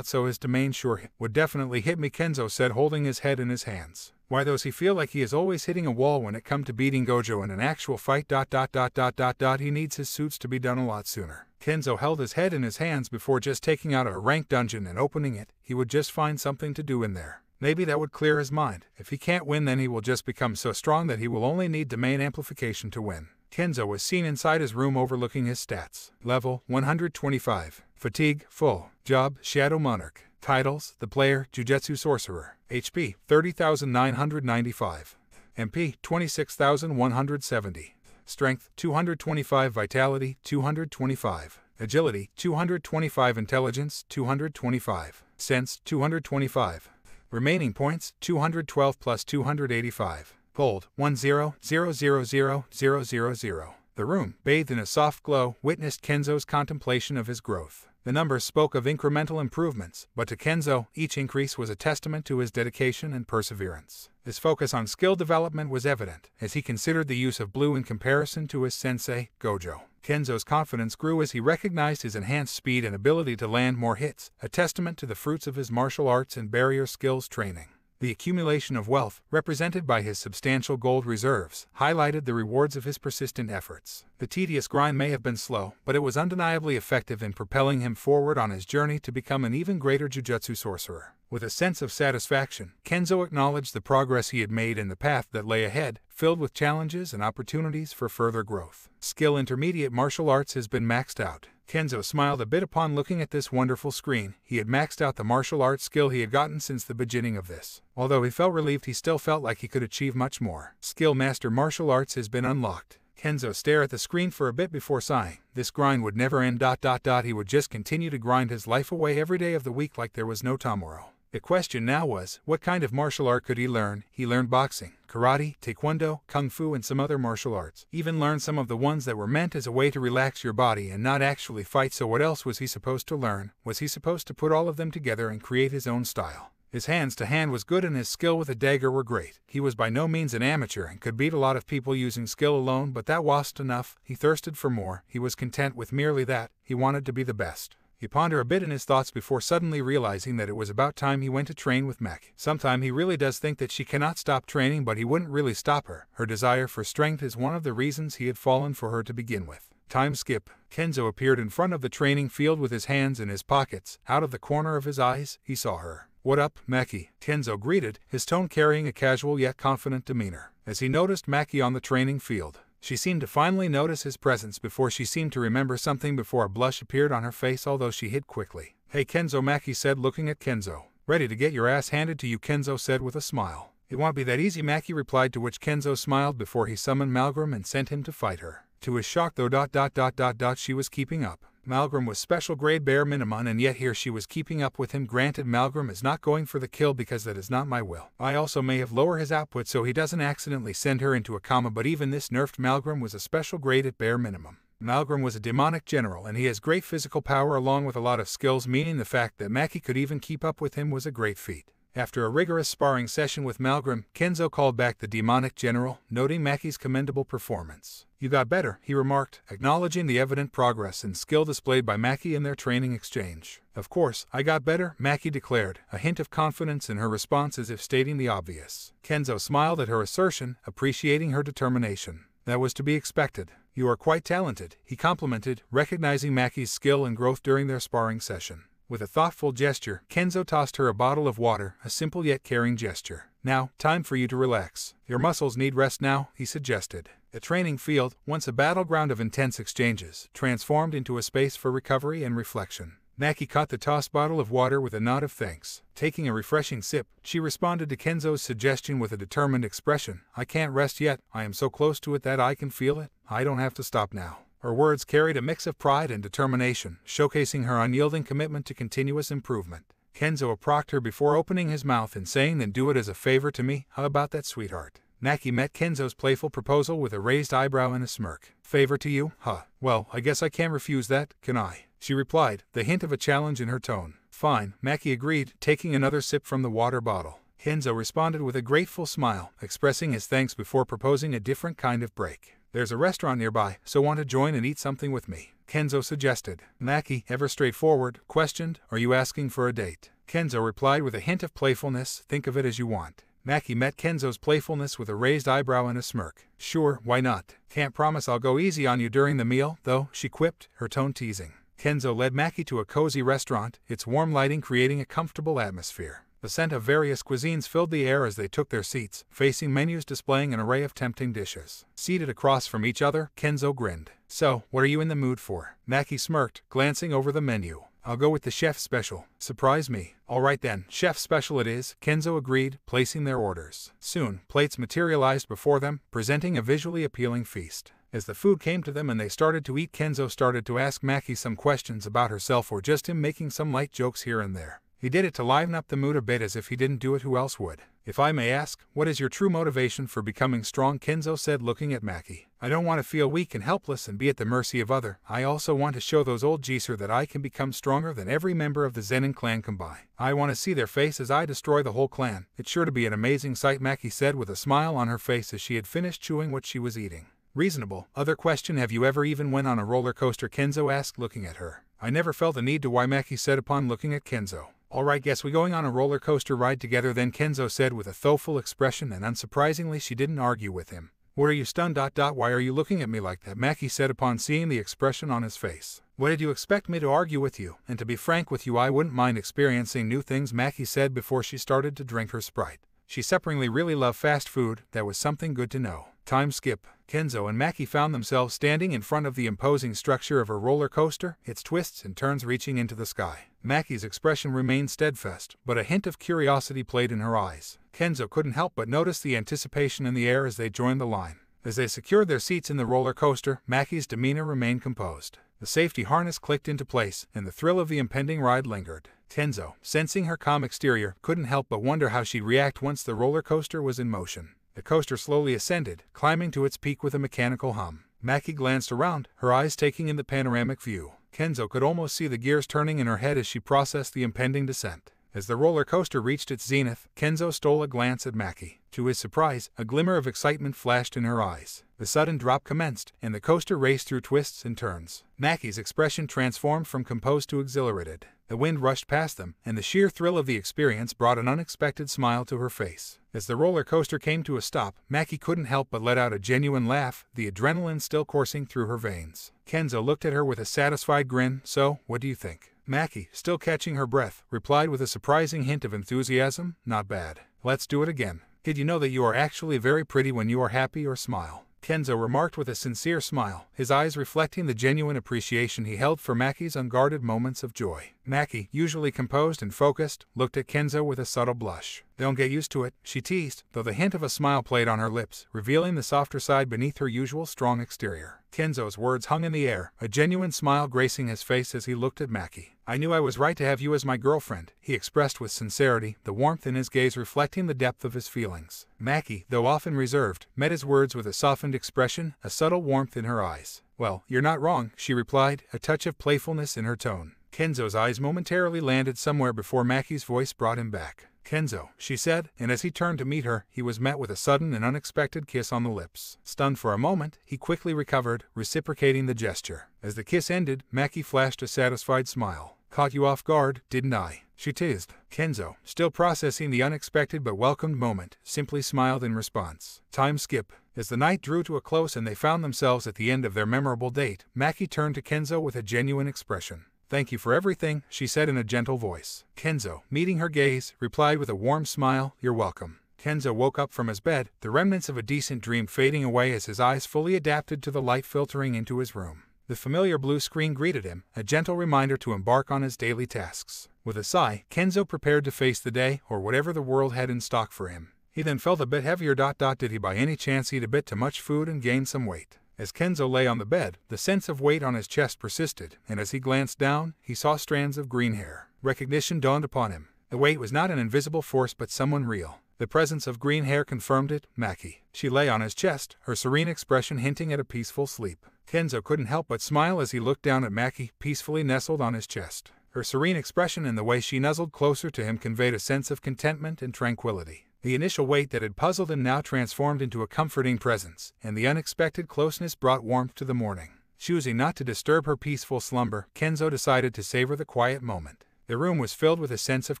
So his domain sure would definitely hit me, Kenzo said, holding his head in his hands. Why does he feel like he is always hitting a wall when it comes to beating Gojo in an actual fight? He needs his suits to be done a lot sooner. Kenzo held his head in his hands before just taking out a ranked dungeon and opening it. He would just find something to do in there. Maybe that would clear his mind. If he can't win, then he will just become so strong that he will only need domain amplification to win. Kenzo was seen inside his room overlooking his stats. Level 125. Fatigue, full. Job, Shadow Monarch. Titles, The Player, Jujutsu Sorcerer. HP, 30,995. MP, 26,170. Strength, 225. Vitality, 225. Agility, 225. Intelligence, 225. Sense, 225. Remaining points, 212 plus 285. Gold, 10,000,000. The room, bathed in a soft glow, witnessed Kenzo's contemplation of his growth. The numbers spoke of incremental improvements, but to Kenzo, each increase was a testament to his dedication and perseverance. His focus on skill development was evident, as he considered the use of blue in comparison to his sensei, Gojo. Kenzo's confidence grew as he recognized his enhanced speed and ability to land more hits, a testament to the fruits of his martial arts and barrier skills training. The accumulation of wealth, represented by his substantial gold reserves, highlighted the rewards of his persistent efforts. The tedious grind may have been slow, but it was undeniably effective in propelling him forward on his journey to become an even greater Jujutsu sorcerer. With a sense of satisfaction, Kenzo acknowledged the progress he had made in the path that lay ahead, filled with challenges and opportunities for further growth. Skill intermediate martial arts has been maxed out. Kenzo smiled a bit upon looking at this wonderful screen. He had maxed out the martial arts skill he had gotten since the beginning of this. Although he felt relieved, he still felt like he could achieve much more. Skill Master Martial Arts has been unlocked. Kenzo stared at the screen for a bit before sighing. This grind would never end. He would just continue to grind his life away every day of the week like there was no tomorrow. The question now was, what kind of martial art could he learn? He learned boxing, karate, taekwondo, kung fu, and some other martial arts. Even learned some of the ones that were meant as a way to relax your body and not actually fight. So what else was he supposed to learn? Was he supposed to put all of them together and create his own style? His hands-to-hand was good and his skill with a dagger were great. He was by no means an amateur and could beat a lot of people using skill alone, but that wasn't enough. He thirsted for more. He was content with merely that. He wanted to be the best. He pondered a bit in his thoughts before suddenly realizing that it was about time he went to train with Maki. Sometime he really does think that she cannot stop training, but he wouldn't really stop her. Her desire for strength is one of the reasons he had fallen for her to begin with. Time skip. Kenzo appeared in front of the training field with his hands in his pockets. Out of the corner of his eyes, he saw her. "What up, Maki?" Kenzo greeted, his tone carrying a casual yet confident demeanor. As he noticed Maki on the training field, she seemed to finally notice his presence before she seemed to remember something before a blush appeared on her face, although she hid quickly. "Hey Kenzo," Maki said, looking at Kenzo. "Ready to get your ass handed to you," Kenzo said with a smile. "It won't be that easy," Maki replied, to which Kenzo smiled before he summoned Malgrim and sent him to fight her. To his shock though, she was keeping up. Malgrim was special grade bare minimum, and yet here she was keeping up with him. Granted, Malgrim is not going for the kill because that is not my will. I also may have lowered his output so he doesn't accidentally send her into a coma, but even this nerfed Malgrim was a special grade at bare minimum. Malgrim was a demonic general and he has great physical power along with a lot of skills, meaning the fact that Maki could even keep up with him was a great feat. After a rigorous sparring session with Malgrim, Kenzo called back the demonic general, noting Maki's commendable performance. "You got better," he remarked, acknowledging the evident progress and skill displayed by Maki in their training exchange. "Of course, I got better," Maki declared, a hint of confidence in her response as if stating the obvious. Kenzo smiled at her assertion, appreciating her determination. "That was to be expected. You are quite talented," he complimented, recognizing Maki's skill and growth during their sparring session. With a thoughtful gesture, Kenzo tossed her a bottle of water, a simple yet caring gesture. "Now, time for you to relax. Your muscles need rest now," he suggested. The training field, once a battleground of intense exchanges, transformed into a space for recovery and reflection. Maki caught the tossed bottle of water with a nod of thanks. Taking a refreshing sip, she responded to Kenzo's suggestion with a determined expression. I can't rest yet. I am so close to it that I can feel it. I don't have to stop now. Her words carried a mix of pride and determination, showcasing her unyielding commitment to continuous improvement. Kenzo approached her before opening his mouth and saying, then do it as a favor to me. How about that, sweetheart? Maki met Kenzo's playful proposal with a raised eyebrow and a smirk. Favor to you? Huh. Well, I guess I can't refuse that, can I? She replied, the hint of a challenge in her tone. Fine, Maki agreed, taking another sip from the water bottle. Kenzo responded with a grateful smile, expressing his thanks before proposing a different kind of break. There's a restaurant nearby, so want to join and eat something with me? Kenzo suggested. Maki, ever straightforward, questioned, are you asking for a date? Kenzo replied with a hint of playfulness, think of it as you want. Maki met Kenzo's playfulness with a raised eyebrow and a smirk. Sure, why not? Can't promise I'll go easy on you during the meal, though, she quipped, her tone teasing. Kenzo led Maki to a cozy restaurant, its warm lighting creating a comfortable atmosphere. The scent of various cuisines filled the air as they took their seats, facing menus displaying an array of tempting dishes. Seated across from each other, Kenzo grinned. So, what are you in the mood for? Maki smirked, glancing over the menu. I'll go with the chef special. Surprise me. Alright then, chef special it is, Kenzo agreed, placing their orders. Soon, plates materialized before them, presenting a visually appealing feast. As the food came to them and they started to eat, Kenzo started to ask Maki some questions about herself or just him making some light jokes here and there. He did it to liven up the mood a bit, as if he didn't do it, who else would? If I may ask, what is your true motivation for becoming strong? Kenzo said, looking at Maki. I don't want to feel weak and helpless and be at the mercy of others. I also want to show those old Jisoo that I can become stronger than every member of the Zenin clan combined. I want to see their face as I destroy the whole clan. It's sure to be an amazing sight, Maki said with a smile on her face as she had finished chewing what she was eating. Reasonable. Other question, have you ever even went on a roller coaster? Kenzo asked, looking at her. I never felt the need to. Why? Maki said upon looking at Kenzo. Alright, guess we going on a roller coaster ride together then, Kenzo said with a thoughtful expression, and unsurprisingly she didn't argue with him. What are you stunned? Why are you looking at me like that? Maki said upon seeing the expression on his face. What did you expect me to argue with you? And to be frank with you, I wouldn't mind experiencing new things, Maki said before she started to drink her Sprite. She separately really loved fast food. That was something good to know. Time skip. Kenzo and Maki found themselves standing in front of the imposing structure of a roller coaster, its twists and turns reaching into the sky. Maki's expression remained steadfast, but a hint of curiosity played in her eyes. Kenzo couldn't help but notice the anticipation in the air as they joined the line. As they secured their seats in the roller coaster, Maki's demeanor remained composed. The safety harness clicked into place, and the thrill of the impending ride lingered. Kenzo, sensing her calm exterior, couldn't help but wonder how she'd react once the roller coaster was in motion. The coaster slowly ascended, climbing to its peak with a mechanical hum. Maki glanced around, her eyes taking in the panoramic view. Kenzo could almost see the gears turning in her head as she processed the impending descent. As the roller coaster reached its zenith, Kenzo stole a glance at Maki. To his surprise, a glimmer of excitement flashed in her eyes. The sudden drop commenced, and the coaster raced through twists and turns. Maki's expression transformed from composed to exhilarated. The wind rushed past them, and the sheer thrill of the experience brought an unexpected smile to her face. As the roller coaster came to a stop, Maki couldn't help but let out a genuine laugh, the adrenaline still coursing through her veins. Kenzo looked at her with a satisfied grin. So, what do you think? Maki, still catching her breath, replied with a surprising hint of enthusiasm. Not bad. Let's do it again. Did you know that you are actually very pretty when you are happy or smile? Kenzo remarked with a sincere smile, his eyes reflecting the genuine appreciation he held for Maki's unguarded moments of joy. Maki, usually composed and focused, looked at Kenzo with a subtle blush. Don't get used to it, she teased, though the hint of a smile played on her lips, revealing the softer side beneath her usual strong exterior. Kenzo's words hung in the air, a genuine smile gracing his face as he looked at Maki. I knew I was right to have you as my girlfriend, he expressed with sincerity, the warmth in his gaze reflecting the depth of his feelings. Maki, though often reserved, met his words with a softened expression, a subtle warmth in her eyes. Well, you're not wrong, she replied, a touch of playfulness in her tone. Kenzo's eyes momentarily landed somewhere before Maki's voice brought him back. Kenzo, she said, and as he turned to meet her, he was met with a sudden and unexpected kiss on the lips. Stunned for a moment, he quickly recovered, reciprocating the gesture. As the kiss ended, Maki flashed a satisfied smile. Caught you off guard, didn't I? She teased. Kenzo, still processing the unexpected but welcomed moment, simply smiled in response. Time skip. As the night drew to a close and they found themselves at the end of their memorable date, Maki turned to Kenzo with a genuine expression. Thank you for everything, she said in a gentle voice. Kenzo, meeting her gaze, replied with a warm smile, you're welcome. Kenzo woke up from his bed, the remnants of a decent dream fading away as his eyes fully adapted to the light filtering into his room. The familiar blue screen greeted him, a gentle reminder to embark on his daily tasks. With a sigh, Kenzo prepared to face the day or whatever the world had in stock for him. He then felt a bit heavier. Did he by any chance eat a bit too much food and gain some weight? As Kenzo lay on the bed, the sense of weight on his chest persisted, and as he glanced down, he saw strands of green hair. Recognition dawned upon him. The weight was not an invisible force but someone real. The presence of green hair confirmed it, Maki. She lay on his chest, her serene expression hinting at a peaceful sleep. Kenzo couldn't help but smile as he looked down at Maki, peacefully nestled on his chest. Her serene expression and the way she nuzzled closer to him conveyed a sense of contentment and tranquility. The initial weight that had puzzled him now transformed into a comforting presence, and the unexpected closeness brought warmth to the morning. Choosing not to disturb her peaceful slumber, Kenzo decided to savor the quiet moment. The room was filled with a sense of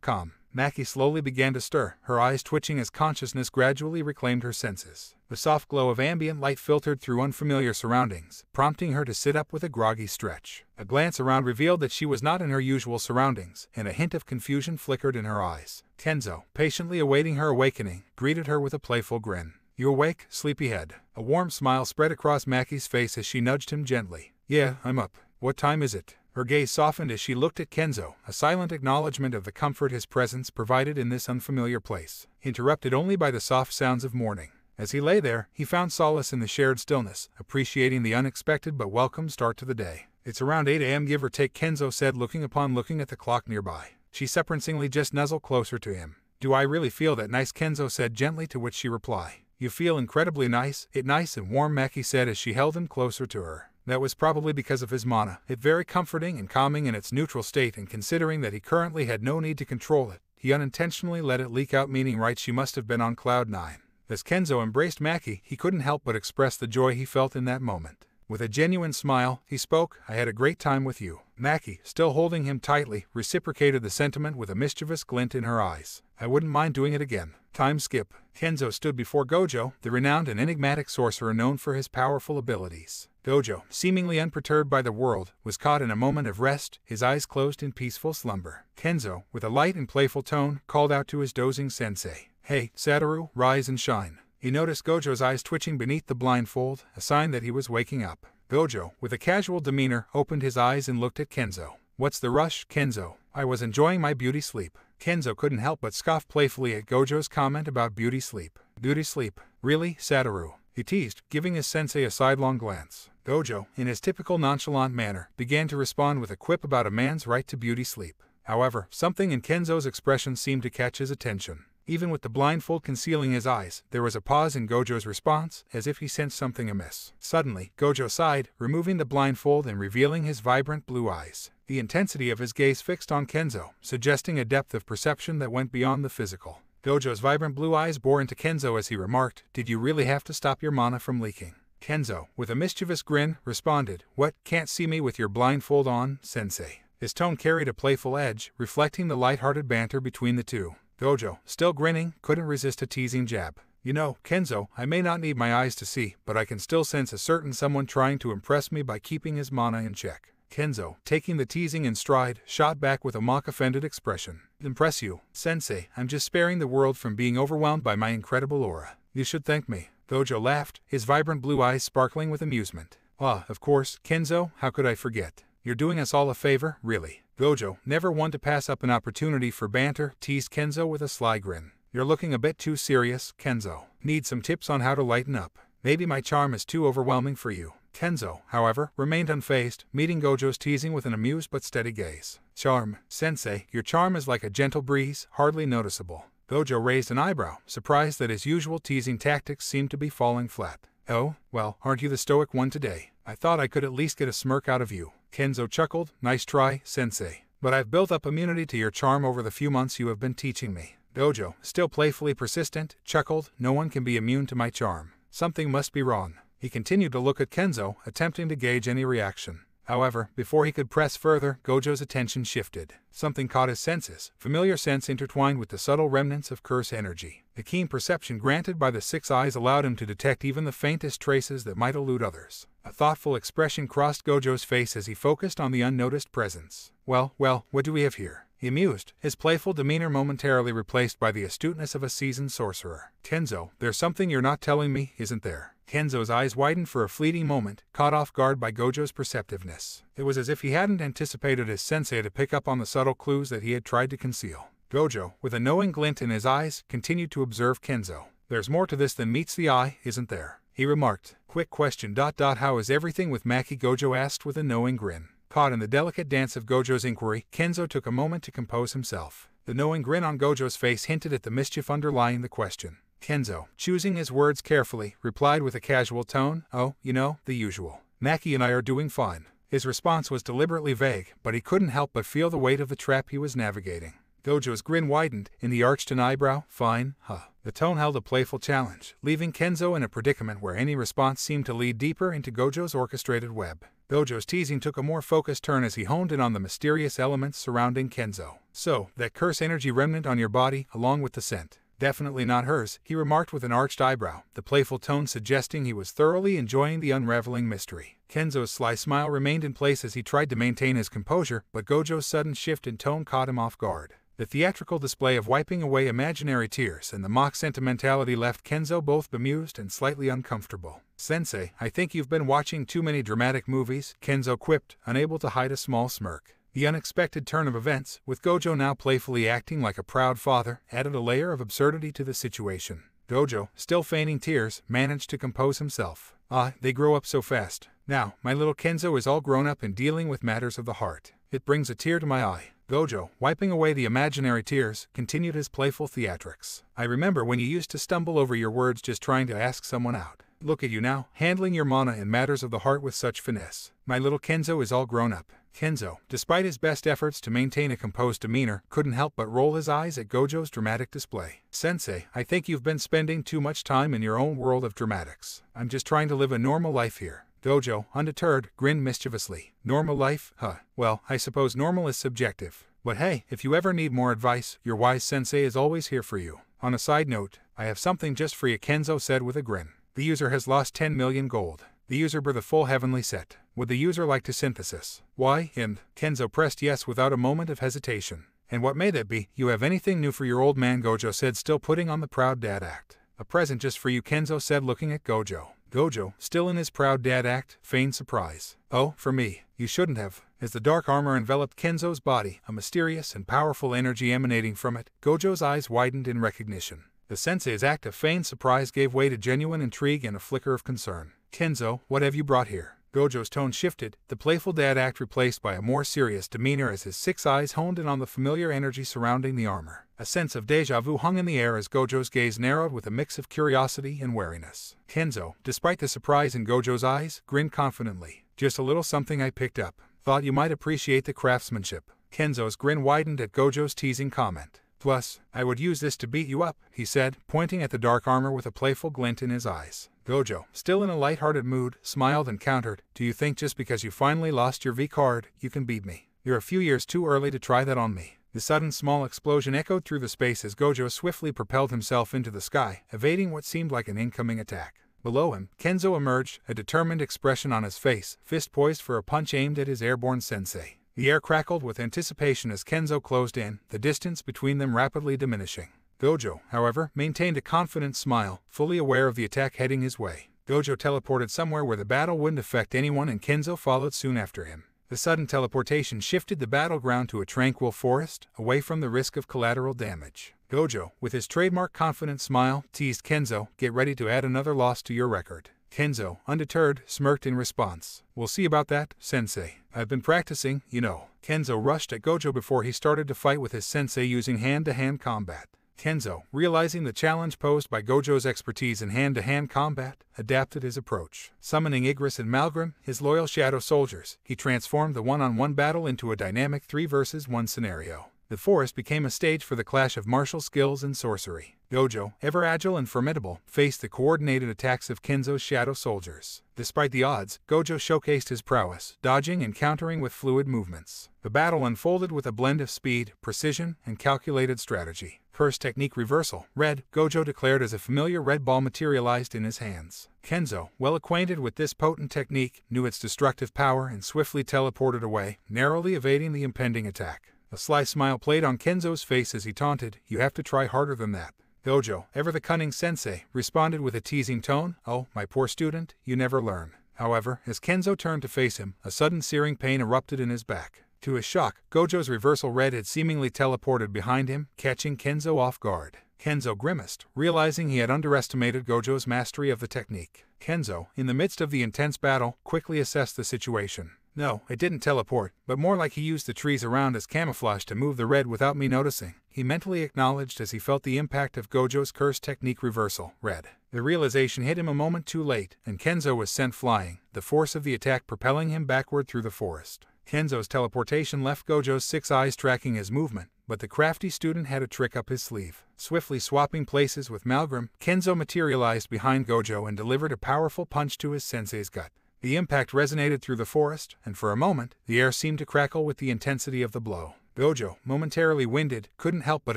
calm. Maki slowly began to stir, her eyes twitching as consciousness gradually reclaimed her senses. The soft glow of ambient light filtered through unfamiliar surroundings, prompting her to sit up with a groggy stretch. A glance around revealed that she was not in her usual surroundings, and a hint of confusion flickered in her eyes. Kenzo, patiently awaiting her awakening, greeted her with a playful grin. "You awake, sleepyhead?" A warm smile spread across Maki's face as she nudged him gently. "Yeah, I'm up. What time is it?" Her gaze softened as she looked at Kenzo, a silent acknowledgement of the comfort his presence provided in this unfamiliar place, interrupted only by the soft sounds of morning. As he lay there, he found solace in the shared stillness, appreciating the unexpected but welcome start to the day. "It's around 8 a.m. give or take," Kenzo said looking at the clock nearby. She surprisingly just nuzzled closer to him. "Do I really feel that nice?" Kenzo said gently, to which she replied, "You feel incredibly nice." "It nice and warm," Maki said as she held him closer to her. That was probably because of his mana, it very comforting and calming in its neutral state, and considering that he currently had no need to control it, he unintentionally let it leak out, meaning right she must have been on cloud 9. As Kenzo embraced Maki, he couldn't help but express the joy he felt in that moment. With a genuine smile, he spoke, "I had a great time with you." Maki, still holding him tightly, reciprocated the sentiment with a mischievous glint in her eyes. "I wouldn't mind doing it again." Time skip. Kenzo stood before Gojo, the renowned and enigmatic sorcerer known for his powerful abilities. Gojo, seemingly unperturbed by the world, was caught in a moment of rest, his eyes closed in peaceful slumber. Kenzo, with a light and playful tone, called out to his dozing sensei, "Hey, Satoru, rise and shine." He noticed Gojo's eyes twitching beneath the blindfold, a sign that he was waking up. Gojo, with a casual demeanor, opened his eyes and looked at Kenzo. "What's the rush, Kenzo? I was enjoying my beauty sleep." Kenzo couldn't help but scoff playfully at Gojo's comment about beauty sleep. "Beauty sleep? Really, Satoru?" he teased, giving his sensei a sidelong glance. Gojo, in his typical nonchalant manner, began to respond with a quip about a man's right to beauty sleep. However, something in Kenzo's expression seemed to catch his attention. Even with the blindfold concealing his eyes, there was a pause in Gojo's response, as if he sensed something amiss. Suddenly, Gojo sighed, removing the blindfold and revealing his vibrant blue eyes. The intensity of his gaze fixed on Kenzo, suggesting a depth of perception that went beyond the physical. Gojo's vibrant blue eyes bore into Kenzo as he remarked, "Did you really have to stop your mana from leaking?" Kenzo, with a mischievous grin, responded, "What, can't see me with your blindfold on, sensei?" His tone carried a playful edge, reflecting the light-hearted banter between the two. Gojo, still grinning, couldn't resist a teasing jab. "You know, Kenzo, I may not need my eyes to see, but I can still sense a certain someone trying to impress me by keeping his mana in check." Kenzo, taking the teasing in stride, shot back with a mock-offended expression. "Impress you, sensei? I'm just sparing the world from being overwhelmed by my incredible aura. You should thank me." Gojo laughed, his vibrant blue eyes sparkling with amusement. "Ah, of course, Kenzo, how could I forget? You're doing us all a favor, really." Gojo, never one to pass up an opportunity for banter, teased Kenzo with a sly grin. "You're looking a bit too serious, Kenzo. Need some tips on how to lighten up? Maybe my charm is too overwhelming for you." Kenzo, however, remained unfazed, meeting Gojo's teasing with an amused but steady gaze. "Charm, sensei, your charm is like a gentle breeze, hardly noticeable." Gojo raised an eyebrow, surprised that his usual teasing tactics seemed to be falling flat. "Oh, well, aren't you the stoic one today? I thought I could at least get a smirk out of you." Kenzo chuckled, "Nice try, sensei. But I've built up immunity to your charm over the few months you have been teaching me." Gojo, still playfully persistent, chuckled, "No one can be immune to my charm. Something must be wrong." He continued to look at Kenzo, attempting to gauge any reaction. However, before he could press further, Gojo's attention shifted. Something caught his senses, familiar sense intertwined with the subtle remnants of curse energy. The keen perception granted by the six eyes allowed him to detect even the faintest traces that might elude others. A thoughtful expression crossed Gojo's face as he focused on the unnoticed presence. Well, what do we have here?" he mused, his playful demeanor momentarily replaced by the astuteness of a seasoned sorcerer. Kenzo, there's something you're not telling me, isn't there? Kenzo's eyes widened for a fleeting moment, caught off guard by Gojo's perceptiveness. It was as if he hadn't anticipated his sensei to pick up on the subtle clues that he had tried to conceal. Gojo, with a knowing glint in his eyes, continued to observe Kenzo. There's more to this than meets the eye, isn't there? He remarked. Quick question. How is everything with Maki? Gojo asked with a knowing grin. Caught in the delicate dance of Gojo's inquiry, Kenzo took a moment to compose himself. The knowing grin on Gojo's face hinted at the mischief underlying the question. Kenzo, choosing his words carefully, replied with a casual tone, "Oh, you know, the usual. Maki and I are doing fine." His response was deliberately vague, but he couldn't help but feel the weight of the trap he was navigating. Gojo's grin widened, in the arched an eyebrow. "Fine, huh?" The tone held a playful challenge, leaving Kenzo in a predicament where any response seemed to lead deeper into Gojo's orchestrated web. Gojo's teasing took a more focused turn as he honed in on the mysterious elements surrounding Kenzo. "So, that curse energy remnant on your body, along with the scent. Definitely not hers," he remarked with an arched eyebrow, the playful tone suggesting he was thoroughly enjoying the unraveling mystery. Kenzo's sly smile remained in place as he tried to maintain his composure, but Gojo's sudden shift in tone caught him off guard. The theatrical display of wiping away imaginary tears and the mock sentimentality left Kenzo both bemused and slightly uncomfortable. "Sensei, I think you've been watching too many dramatic movies," Kenzo quipped, unable to hide a small smirk. The unexpected turn of events, with Gojo now playfully acting like a proud father, added a layer of absurdity to the situation. Gojo, still feigning tears, managed to compose himself. "Ah, they grow up so fast. Now, my little Kenzo is all grown up and dealing with matters of the heart. It brings a tear to my eye." Gojo, wiping away the imaginary tears, continued his playful theatrics. "I remember when you used to stumble over your words just trying to ask someone out. Look at you now, handling your mana in matters of the heart with such finesse. My little Kenzo is all grown up." Kenzo, despite his best efforts to maintain a composed demeanor, couldn't help but roll his eyes at Gojo's dramatic display. "Sensei, I think you've been spending too much time in your own world of dramatics. I'm just trying to live a normal life here." Gojo, undeterred, grinned mischievously. "Normal life, huh? Well, I suppose normal is subjective. But hey, if you ever need more advice, your wise sensei is always here for you. On a side note, I have something just for you," Kenzo said with a grin. "The user has lost 10 million gold. The user bur the full heavenly set. Would the user like to synthesis?" "Why, and..." Kenzo pressed yes without a moment of hesitation. "And what may that be? You have anything new for your old man?" Gojo said, still putting on the proud dad act. "A present just for you," Kenzo said, looking at Gojo. Gojo, still in his proud dad act, feigned surprise. "Oh, for me? You shouldn't have." As the dark armor enveloped Kenzo's body, a mysterious and powerful energy emanating from it, Gojo's eyes widened in recognition. The sensei's act of feigned surprise gave way to genuine intrigue and a flicker of concern. "Kenzo, what have you brought here?" Gojo's tone shifted, the playful dad act replaced by a more serious demeanor as his 6 eyes honed in on the familiar energy surrounding the armor. A sense of déjà vu hung in the air as Gojo's gaze narrowed with a mix of curiosity and wariness. Kenzo, despite the surprise in Gojo's eyes, grinned confidently. "Just a little something I picked up. Thought you might appreciate the craftsmanship." Kenzo's grin widened at Gojo's teasing comment. "Plus, I would use this to beat you up," he said, pointing at the dark armor with a playful glint in his eyes. Gojo, still in a light-hearted mood, smiled and countered, "Do you think just because you finally lost your V card, you can beat me? You're a few years too early to try that on me." The sudden small explosion echoed through the space as Gojo swiftly propelled himself into the sky, evading what seemed like an incoming attack. Below him, Kenzo emerged, a determined expression on his face, fist poised for a punch aimed at his airborne sensei. The air crackled with anticipation as Kenzo closed in, the distance between them rapidly diminishing. Gojo, however, maintained a confident smile, fully aware of the attack heading his way. Gojo teleported somewhere where the battle wouldn't affect anyone, and Kenzo followed soon after him. The sudden teleportation shifted the battleground to a tranquil forest, away from the risk of collateral damage. Gojo, with his trademark confident smile, teased Kenzo, "Get ready to add another loss to your record." Kenzo, undeterred, smirked in response. "We'll see about that, sensei. I've been practicing, you know." Kenzo rushed at Gojo before he started to fight with his sensei using hand-to-hand combat. Kenzo, realizing the challenge posed by Gojo's expertise in hand-to-hand combat, adapted his approach. Summoning Igris and Malgrim, his loyal shadow soldiers, he transformed the one-on-one battle into a dynamic 3 versus 1 scenario. The forest became a stage for the clash of martial skills and sorcery. Gojo, ever agile and formidable, faced the coordinated attacks of Kenzo's shadow soldiers. Despite the odds, Gojo showcased his prowess, dodging and countering with fluid movements. The battle unfolded with a blend of speed, precision, and calculated strategy. Curse technique reversal, red, Gojo declared as a familiar red ball materialized in his hands. Kenzo, well acquainted with this potent technique, knew its destructive power and swiftly teleported away, narrowly evading the impending attack. A sly smile played on Kenzo's face as he taunted, "You have to try harder than that." Gojo, ever the cunning sensei, responded with a teasing tone, "Oh, my poor student, you never learn." However, as Kenzo turned to face him, a sudden searing pain erupted in his back. To his shock, Gojo's reversal red had seemingly teleported behind him, catching Kenzo off guard. Kenzo grimaced, realizing he had underestimated Gojo's mastery of the technique. Kenzo, in the midst of the intense battle, quickly assessed the situation. "No, it didn't teleport, but more like he used the trees around as camouflage to move the red without me noticing," he mentally acknowledged as he felt the impact of Gojo's cursed technique reversal, red. The realization hit him a moment too late, and Kenzo was sent flying, the force of the attack propelling him backward through the forest. Kenzo's teleportation left Gojo's 6 eyes tracking his movement, but the crafty student had a trick up his sleeve. Swiftly swapping places with Malgrim, Kenzo materialized behind Gojo and delivered a powerful punch to his sensei's gut. The impact resonated through the forest, and for a moment, the air seemed to crackle with the intensity of the blow. Gojo, momentarily winded, couldn't help but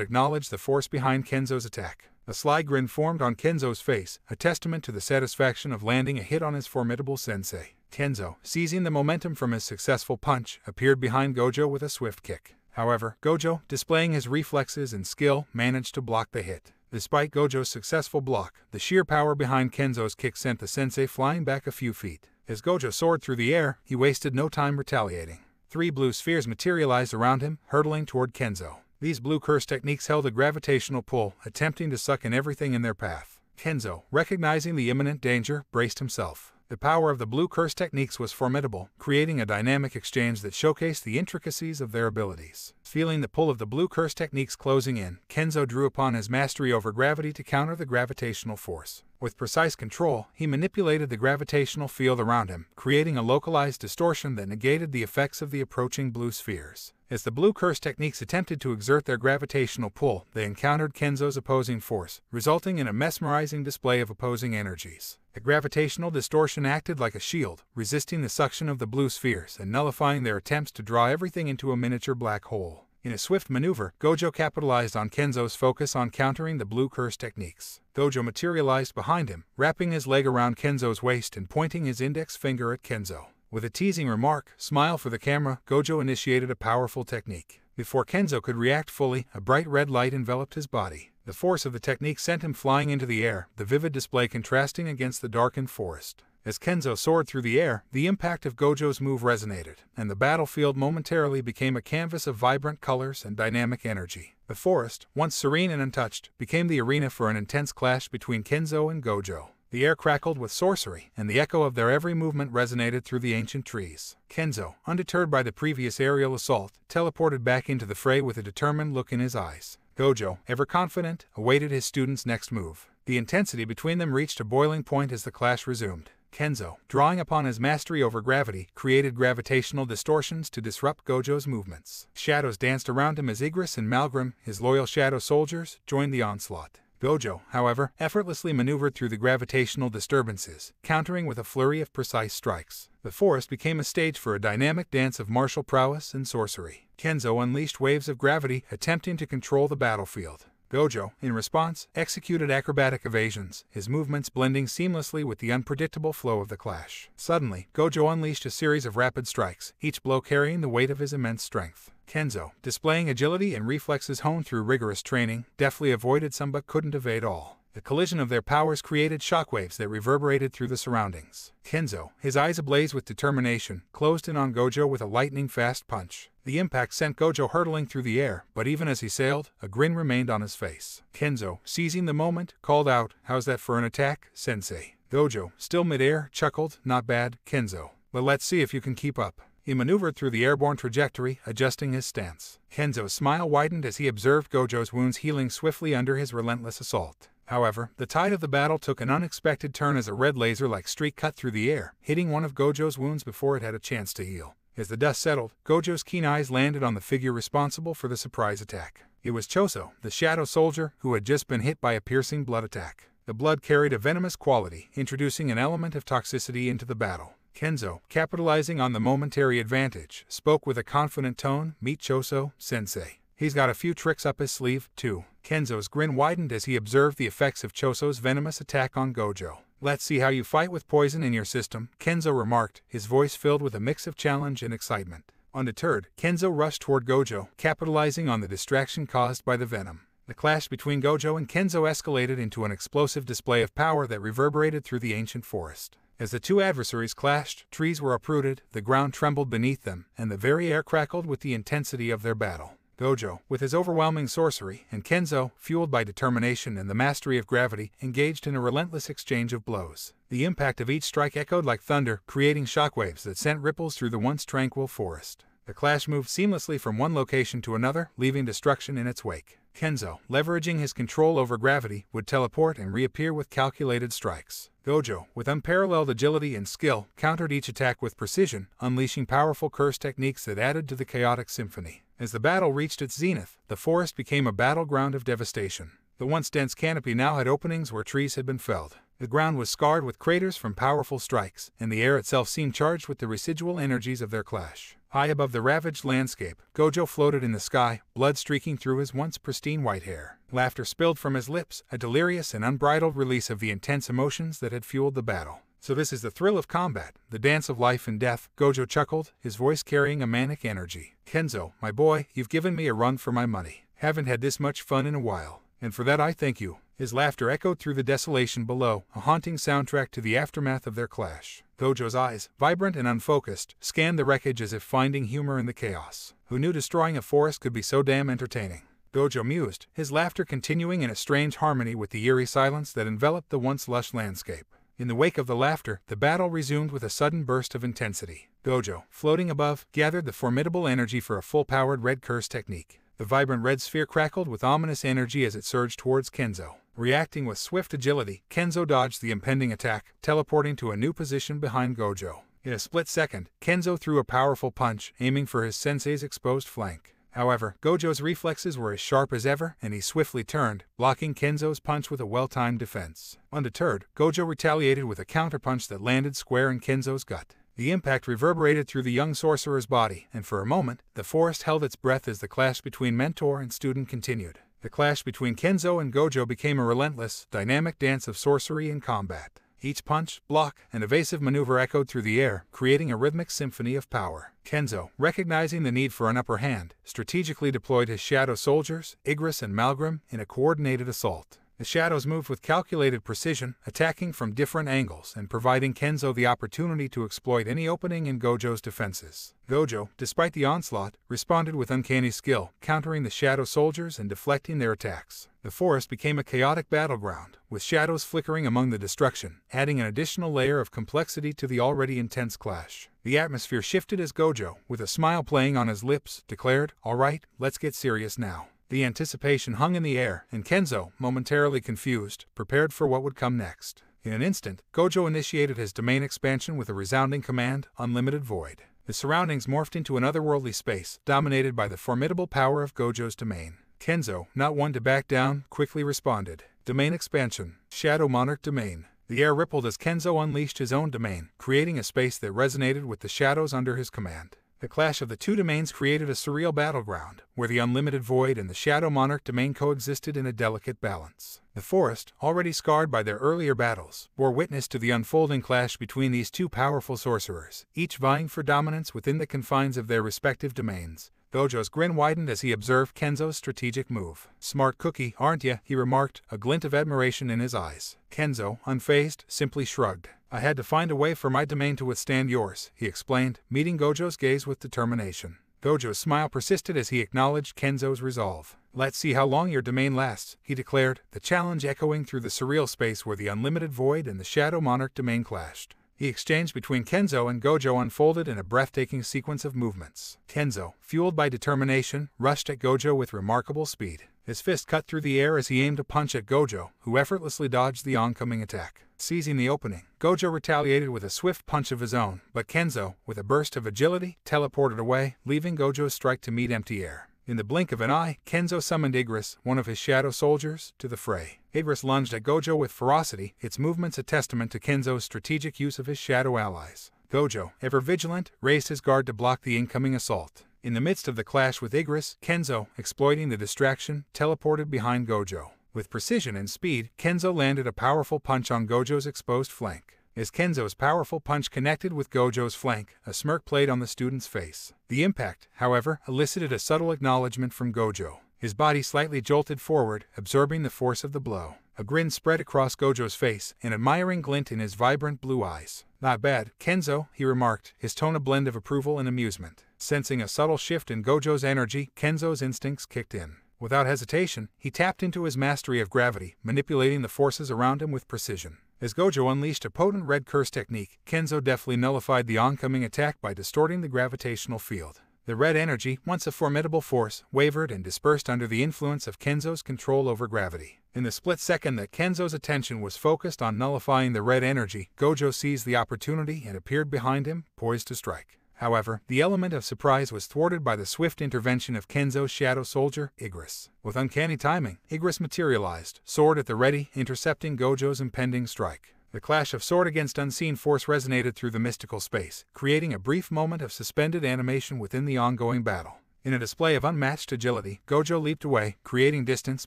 acknowledge the force behind Kenzo's attack. A sly grin formed on Kenzo's face, a testament to the satisfaction of landing a hit on his formidable sensei. Kenzo, seizing the momentum from his successful punch, appeared behind Gojo with a swift kick. However, Gojo, displaying his reflexes and skill, managed to block the hit. Despite Gojo's successful block, the sheer power behind Kenzo's kick sent the sensei flying back a few feet. As Gojo soared through the air, he wasted no time retaliating. 3 blue spheres materialized around him, hurtling toward Kenzo. These blue curse techniques held a gravitational pull, attempting to suck in everything in their path. Kenzo, recognizing the imminent danger, braced himself. The power of the blue curse techniques was formidable, creating a dynamic exchange that showcased the intricacies of their abilities. Feeling the pull of the blue curse techniques closing in, Kenzo drew upon his mastery over gravity to counter the gravitational force. With precise control, he manipulated the gravitational field around him, creating a localized distortion that negated the effects of the approaching blue spheres. As the blue curse techniques attempted to exert their gravitational pull, they encountered Kenzo's opposing force, resulting in a mesmerizing display of opposing energies. The gravitational distortion acted like a shield, resisting the suction of the blue spheres and nullifying their attempts to draw everything into a miniature black hole. In a swift maneuver, Gojo capitalized on Kenzo's focus on countering the blue curse techniques. Gojo materialized behind him, wrapping his leg around Kenzo's waist and pointing his index finger at Kenzo. With a teasing remark, "Smile for the camera," Gojo initiated a powerful technique. Before Kenzo could react fully, a bright red light enveloped his body. The force of the technique sent him flying into the air, the vivid display contrasting against the darkened forest. As Kenzo soared through the air, the impact of Gojo's move resonated, and the battlefield momentarily became a canvas of vibrant colors and dynamic energy. The forest, once serene and untouched, became the arena for an intense clash between Kenzo and Gojo. The air crackled with sorcery, and the echo of their every movement resonated through the ancient trees. Kenzo, undeterred by the previous aerial assault, teleported back into the fray with a determined look in his eyes. Gojo, ever confident, awaited his student's next move. The intensity between them reached a boiling point as the clash resumed. Kenzo, drawing upon his mastery over gravity, created gravitational distortions to disrupt Gojo's movements. Shadows danced around him as Igris and Malgrim, his loyal shadow soldiers, joined the onslaught. Gojo, however, effortlessly maneuvered through the gravitational disturbances, countering with a flurry of precise strikes. The forest became a stage for a dynamic dance of martial prowess and sorcery. Kenzo unleashed waves of gravity, attempting to control the battlefield. Gojo, in response, executed acrobatic evasions, his movements blending seamlessly with the unpredictable flow of the clash. Suddenly, Gojo unleashed a series of rapid strikes, each blow carrying the weight of his immense strength. Kenzo, displaying agility and reflexes honed through rigorous training, deftly avoided some but couldn't evade all. The collision of their powers created shockwaves that reverberated through the surroundings. Kenzo, his eyes ablaze with determination, closed in on Gojo with a lightning-fast punch. The impact sent Gojo hurtling through the air, but even as he sailed, a grin remained on his face. Kenzo, seizing the moment, called out, "How's that for an attack, sensei?" Gojo, still midair, chuckled, "Not bad, Kenzo. But let's see if you can keep up." He maneuvered through the airborne trajectory, adjusting his stance. Kenzo's smile widened as he observed Gojo's wounds healing swiftly under his relentless assault. However, the tide of the battle took an unexpected turn as a red laser-like streak cut through the air, hitting one of Gojo's wounds before it had a chance to heal. As the dust settled, Gojo's keen eyes landed on the figure responsible for the surprise attack. It was Choso, the shadow soldier, who had just been hit by a piercing blood attack. The blood carried a venomous quality, introducing an element of toxicity into the battle. Kenzo, capitalizing on the momentary advantage, spoke with a confident tone, "Meet Choso, sensei. He's got a few tricks up his sleeve, too." Kenzo's grin widened as he observed the effects of Choso's venomous attack on Gojo. "Let's see how you fight with poison in your system," Kenzo remarked, his voice filled with a mix of challenge and excitement. Undeterred, Kenzo rushed toward Gojo, capitalizing on the distraction caused by the venom. The clash between Gojo and Kenzo escalated into an explosive display of power that reverberated through the ancient forest. As the two adversaries clashed, trees were uprooted, the ground trembled beneath them, and the very air crackled with the intensity of their battle. Gojo, with his overwhelming sorcery, and Kenzo, fueled by determination and the mastery of gravity, engaged in a relentless exchange of blows. The impact of each strike echoed like thunder, creating shockwaves that sent ripples through the once tranquil forest. The clash moved seamlessly from one location to another, leaving destruction in its wake. Kenzo, leveraging his control over gravity, would teleport and reappear with calculated strikes. Gojo, with unparalleled agility and skill, countered each attack with precision, unleashing powerful curse techniques that added to the chaotic symphony. As the battle reached its zenith, the forest became a battleground of devastation. The once dense canopy now had openings where trees had been felled. The ground was scarred with craters from powerful strikes, and the air itself seemed charged with the residual energies of their clash. High above the ravaged landscape, Gojo floated in the sky, blood streaking through his once pristine white hair. Laughter spilled from his lips, a delirious and unbridled release of the intense emotions that had fueled the battle. So this is the thrill of combat, the dance of life and death, Gojo chuckled, his voice carrying a manic energy. Kenzo, my boy, you've given me a run for my money. Haven't had this much fun in a while. And for that I thank you. His laughter echoed through the desolation below, a haunting soundtrack to the aftermath of their clash. Gojo's eyes, vibrant and unfocused, scanned the wreckage as if finding humor in the chaos. Who knew destroying a forest could be so damn entertaining? Gojo mused, his laughter continuing in a strange harmony with the eerie silence that enveloped the once lush landscape. In the wake of the laughter, the battle resumed with a sudden burst of intensity. Gojo, floating above, gathered the formidable energy for a full-powered red curse technique. The vibrant red sphere crackled with ominous energy as it surged towards Kenzo. Reacting with swift agility, Kenzo dodged the impending attack, teleporting to a new position behind Gojo. In a split second, Kenzo threw a powerful punch, aiming for his sensei's exposed flank. However, Gojo's reflexes were as sharp as ever, and he swiftly turned, blocking Kenzo's punch with a well-timed defense. Undeterred, Gojo retaliated with a counterpunch that landed square in Kenzo's gut. The impact reverberated through the young sorcerer's body, and for a moment, the forest held its breath as the clash between mentor and student continued. The clash between Kenzo and Gojo became a relentless, dynamic dance of sorcery and combat. Each punch, block, and evasive maneuver echoed through the air, creating a rhythmic symphony of power. Kenzo, recognizing the need for an upper hand, strategically deployed his shadow soldiers, Igris and Malgrim, in a coordinated assault. The shadows moved with calculated precision, attacking from different angles and providing Kenzo the opportunity to exploit any opening in Gojo's defenses. Gojo, despite the onslaught, responded with uncanny skill, countering the shadow soldiers and deflecting their attacks. The forest became a chaotic battleground, with shadows flickering among the destruction, adding an additional layer of complexity to the already intense clash. The atmosphere shifted as Gojo, with a smile playing on his lips, declared, "All right, let's get serious now." The anticipation hung in the air, and Kenzo, momentarily confused, prepared for what would come next. In an instant, Gojo initiated his domain expansion with a resounding command, Unlimited Void. The surroundings morphed into an otherworldly space, dominated by the formidable power of Gojo's domain. Kenzo, not one to back down, quickly responded. Domain expansion, Shadow Monarch Domain. The air rippled as Kenzo unleashed his own domain, creating a space that resonated with the shadows under his command. The clash of the two domains created a surreal battleground, where the Unlimited Void and the Shadow Monarch domain coexisted in a delicate balance. The forest, already scarred by their earlier battles, bore witness to the unfolding clash between these two powerful sorcerers, each vying for dominance within the confines of their respective domains. Gojo's grin widened as he observed Kenzo's strategic move. "Smart cookie, aren't ya?" he remarked, a glint of admiration in his eyes. Kenzo, unfazed, simply shrugged. "I had to find a way for my domain to withstand yours," he explained, meeting Gojo's gaze with determination. Gojo's smile persisted as he acknowledged Kenzo's resolve. "Let's see how long your domain lasts," he declared, the challenge echoing through the surreal space where the Unlimited Void and the Shadow Monarch domain clashed. The exchange between Kenzo and Gojo unfolded in a breathtaking sequence of movements. Kenzo, fueled by determination, rushed at Gojo with remarkable speed. His fist cut through the air as he aimed a punch at Gojo, who effortlessly dodged the oncoming attack. Seizing the opening, Gojo retaliated with a swift punch of his own, but Kenzo, with a burst of agility, teleported away, leaving Gojo's strike to meet empty air. In the blink of an eye, Kenzo summoned Igris, one of his shadow soldiers, to the fray. Igris lunged at Gojo with ferocity, its movements a testament to Kenzo's strategic use of his shadow allies. Gojo, ever vigilant, raised his guard to block the incoming assault. In the midst of the clash with Igris, Kenzo, exploiting the distraction, teleported behind Gojo. With precision and speed, Kenzo landed a powerful punch on Gojo's exposed flank. As Kenzo's powerful punch connected with Gojo's flank, a smirk played on the student's face. The impact, however, elicited a subtle acknowledgement from Gojo. His body slightly jolted forward, absorbing the force of the blow. A grin spread across Gojo's face, an admiring glint in his vibrant blue eyes. "Not bad, Kenzo," he remarked, his tone a blend of approval and amusement. Sensing a subtle shift in Gojo's energy, Kenzo's instincts kicked in. Without hesitation, he tapped into his mastery of gravity, manipulating the forces around him with precision. As Gojo unleashed a potent red curse technique, Kenzo deftly nullified the oncoming attack by distorting the gravitational field. The red energy, once a formidable force, wavered and dispersed under the influence of Kenzo's control over gravity. In the split second that Kenzo's attention was focused on nullifying the red energy, Gojo seized the opportunity and appeared behind him, poised to strike. However, the element of surprise was thwarted by the swift intervention of Kenzo's shadow soldier, Igris. With uncanny timing, Igris materialized, sword at the ready, intercepting Gojo's impending strike. The clash of sword against unseen force resonated through the mystical space, creating a brief moment of suspended animation within the ongoing battle. In a display of unmatched agility, Gojo leaped away, creating distance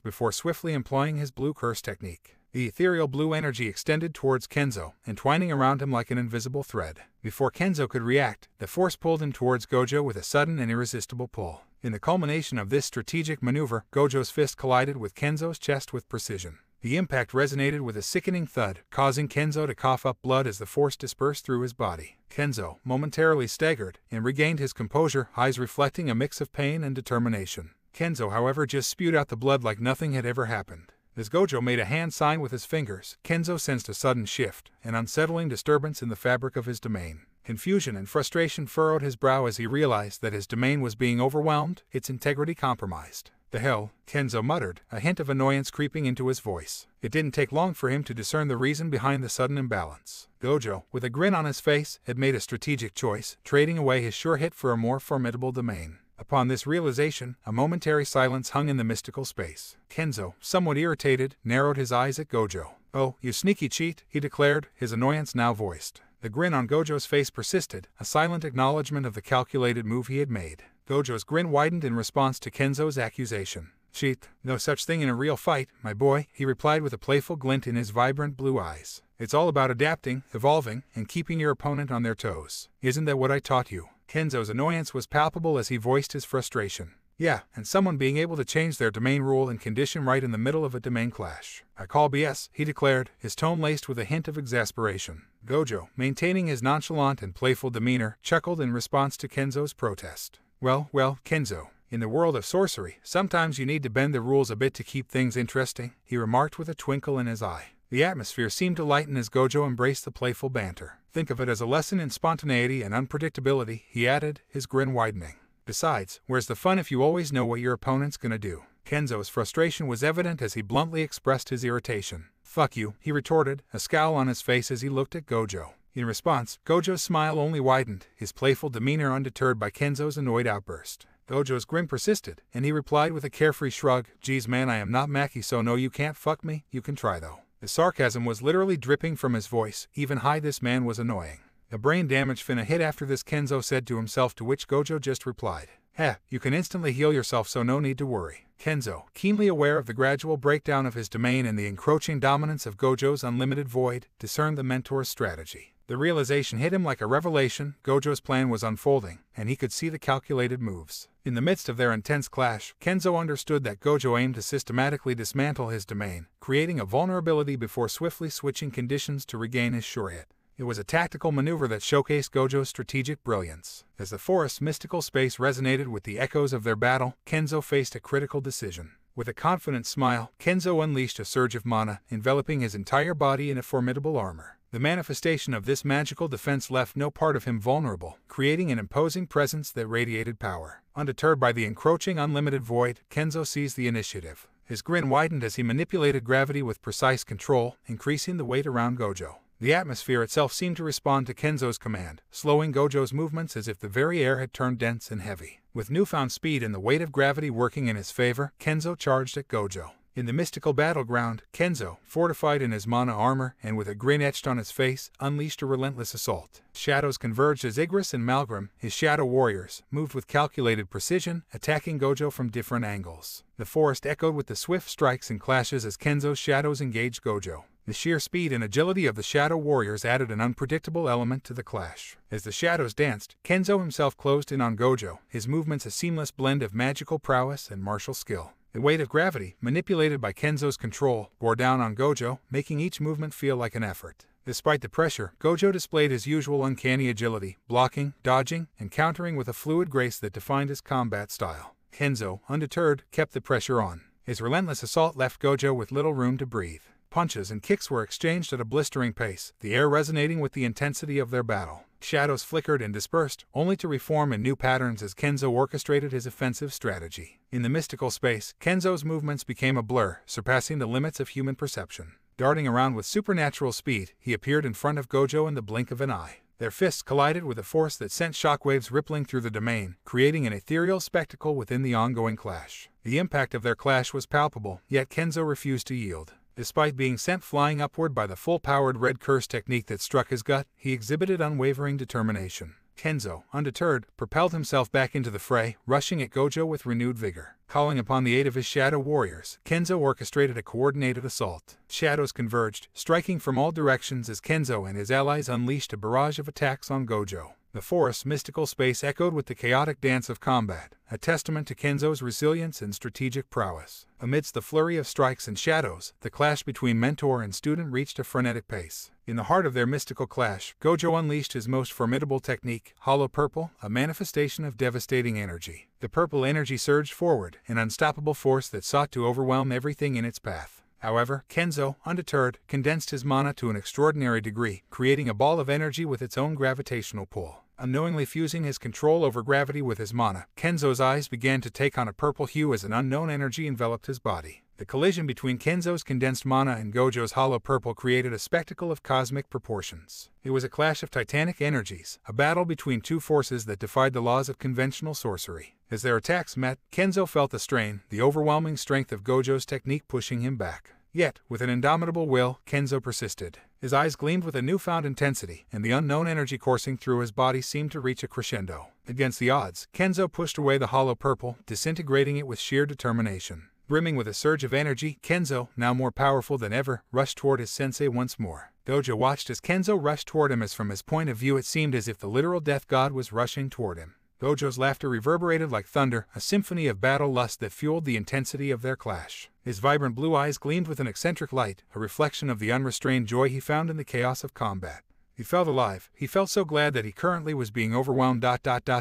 before swiftly employing his blue curse technique. The ethereal blue energy extended towards Kenzo, entwining around him like an invisible thread. Before Kenzo could react, the force pulled him towards Gojo with a sudden and irresistible pull. In the culmination of this strategic maneuver, Gojo's fist collided with Kenzo's chest with precision. The impact resonated with a sickening thud, causing Kenzo to cough up blood as the force dispersed through his body. Kenzo momentarily staggered and regained his composure, eyes reflecting a mix of pain and determination. Kenzo, however, just spewed out the blood like nothing had ever happened. As Gojo made a hand sign with his fingers, Kenzo sensed a sudden shift, an unsettling disturbance in the fabric of his domain. Confusion and frustration furrowed his brow as he realized that his domain was being overwhelmed, its integrity compromised. "The hell?" Kenzo muttered, a hint of annoyance creeping into his voice. It didn't take long for him to discern the reason behind the sudden imbalance. Gojo, with a grin on his face, had made a strategic choice, trading away his sure hit for a more formidable domain. Upon this realization, a momentary silence hung in the mystical space. Kenzo, somewhat irritated, narrowed his eyes at Gojo. "Oh, you sneaky cheat," he declared, his annoyance now voiced. The grin on Gojo's face persisted, a silent acknowledgement of the calculated move he had made. Gojo's grin widened in response to Kenzo's accusation. "Cheat? No such thing in a real fight, my boy," he replied with a playful glint in his vibrant blue eyes. "It's all about adapting, evolving, and keeping your opponent on their toes. Isn't that what I taught you?" Kenzo's annoyance was palpable as he voiced his frustration. "Yeah, and someone being able to change their domain rule and condition right in the middle of a domain clash. I call BS, he declared, his tone laced with a hint of exasperation. Gojo, maintaining his nonchalant and playful demeanor, chuckled in response to Kenzo's protest. Well, Kenzo, in the world of sorcery, sometimes you need to bend the rules a bit to keep things interesting, he remarked with a twinkle in his eye. The atmosphere seemed to lighten as Gojo embraced the playful banter. "Think of it as a lesson in spontaneity and unpredictability," he added, his grin widening. "Besides, where's the fun if you always know what your opponent's gonna do?" Kenzo's frustration was evident as he bluntly expressed his irritation. "Fuck you," he retorted, a scowl on his face as he looked at Gojo. In response, Gojo's smile only widened, his playful demeanor undeterred by Kenzo's annoyed outburst. Gojo's grin persisted, and he replied with a carefree shrug, "Geez man, I am not Mackie, so no you can't fuck me, you can try though." The sarcasm was literally dripping from his voice, even high this man was annoying. "A brain damage finna hit after this," Kenzo said to himself, to which Gojo just replied, "Heh, you can instantly heal yourself so no need to worry." Kenzo, keenly aware of the gradual breakdown of his domain and the encroaching dominance of Gojo's unlimited void, discerned the mentor's strategy. The realization hit him like a revelation. Gojo's plan was unfolding, and he could see the calculated moves. In the midst of their intense clash, Kenzo understood that Gojo aimed to systematically dismantle his domain, creating a vulnerability before swiftly switching conditions to regain his sure hit. It was a tactical maneuver that showcased Gojo's strategic brilliance. As the forest's mystical space resonated with the echoes of their battle, Kenzo faced a critical decision. With a confident smile, Kenzo unleashed a surge of mana, enveloping his entire body in a formidable armor. The manifestation of this magical defense left no part of him vulnerable, creating an imposing presence that radiated power. Undeterred by the encroaching unlimited void, Kenzo seized the initiative. His grin widened as he manipulated gravity with precise control, increasing the weight around Gojo. The atmosphere itself seemed to respond to Kenzo's command, slowing Gojo's movements as if the very air had turned dense and heavy. With newfound speed and the weight of gravity working in his favor, Kenzo charged at Gojo. In the mystical battleground, Kenzo, fortified in his mana armor and with a grin etched on his face, unleashed a relentless assault. Shadows converged as Igris and Malgrim, his shadow warriors, moved with calculated precision, attacking Gojo from different angles. The forest echoed with the swift strikes and clashes as Kenzo's shadows engaged Gojo. The sheer speed and agility of the Shadow Warriors added an unpredictable element to the clash. As the shadows danced, Kenzo himself closed in on Gojo, his movements a seamless blend of magical prowess and martial skill. The weight of gravity, manipulated by Kenzo's control, bore down on Gojo, making each movement feel like an effort. Despite the pressure, Gojo displayed his usual uncanny agility, blocking, dodging, and countering with a fluid grace that defined his combat style. Kenzo, undeterred, kept the pressure on. His relentless assault left Gojo with little room to breathe. Punches and kicks were exchanged at a blistering pace, the air resonating with the intensity of their battle. Shadows flickered and dispersed, only to reform in new patterns as Kenzo orchestrated his offensive strategy. In the mystical space, Kenzo's movements became a blur, surpassing the limits of human perception. Darting around with supernatural speed, he appeared in front of Gojo in the blink of an eye. Their fists collided with a force that sent shockwaves rippling through the domain, creating an ethereal spectacle within the ongoing clash. The impact of their clash was palpable, yet Kenzo refused to yield. Despite being sent flying upward by the full-powered red curse technique that struck his gut, he exhibited unwavering determination. Kenzo, undeterred, propelled himself back into the fray, rushing at Gojo with renewed vigor. Calling upon the aid of his Shadow Warriors, Kenzo orchestrated a coordinated assault. Shadows converged, striking from all directions as Kenzo and his allies unleashed a barrage of attacks on Gojo. The forest's mystical space echoed with the chaotic dance of combat, a testament to Kenzo's resilience and strategic prowess. Amidst the flurry of strikes and shadows, the clash between mentor and student reached a frenetic pace. In the heart of their mystical clash, Gojo unleashed his most formidable technique, Hollow Purple, a manifestation of devastating energy. The purple energy surged forward, an unstoppable force that sought to overwhelm everything in its path. However, Kenzo, undeterred, condensed his mana to an extraordinary degree, creating a ball of energy with its own gravitational pull. Unknowingly fusing his control over gravity with his mana, Kenzo's eyes began to take on a purple hue as an unknown energy enveloped his body. The collision between Kenzo's condensed mana and Gojo's hollow purple created a spectacle of cosmic proportions. It was a clash of titanic energies, a battle between two forces that defied the laws of conventional sorcery. As their attacks met, Kenzo felt the strain, the overwhelming strength of Gojo's technique pushing him back. Yet, with an indomitable will, Kenzo persisted. His eyes gleamed with a newfound intensity, and the unknown energy coursing through his body seemed to reach a crescendo. Against the odds, Kenzo pushed away the hollow purple, disintegrating it with sheer determination. Brimming with a surge of energy, Kenzo, now more powerful than ever, rushed toward his sensei once more. Gojo watched as Kenzo rushed toward him as from his point of view it seemed as if the literal death god was rushing toward him. Gojo's laughter reverberated like thunder, a symphony of battle lust that fueled the intensity of their clash. His vibrant blue eyes gleamed with an eccentric light, a reflection of the unrestrained joy he found in the chaos of combat. He felt alive. He felt so glad that he currently was being overwhelmed.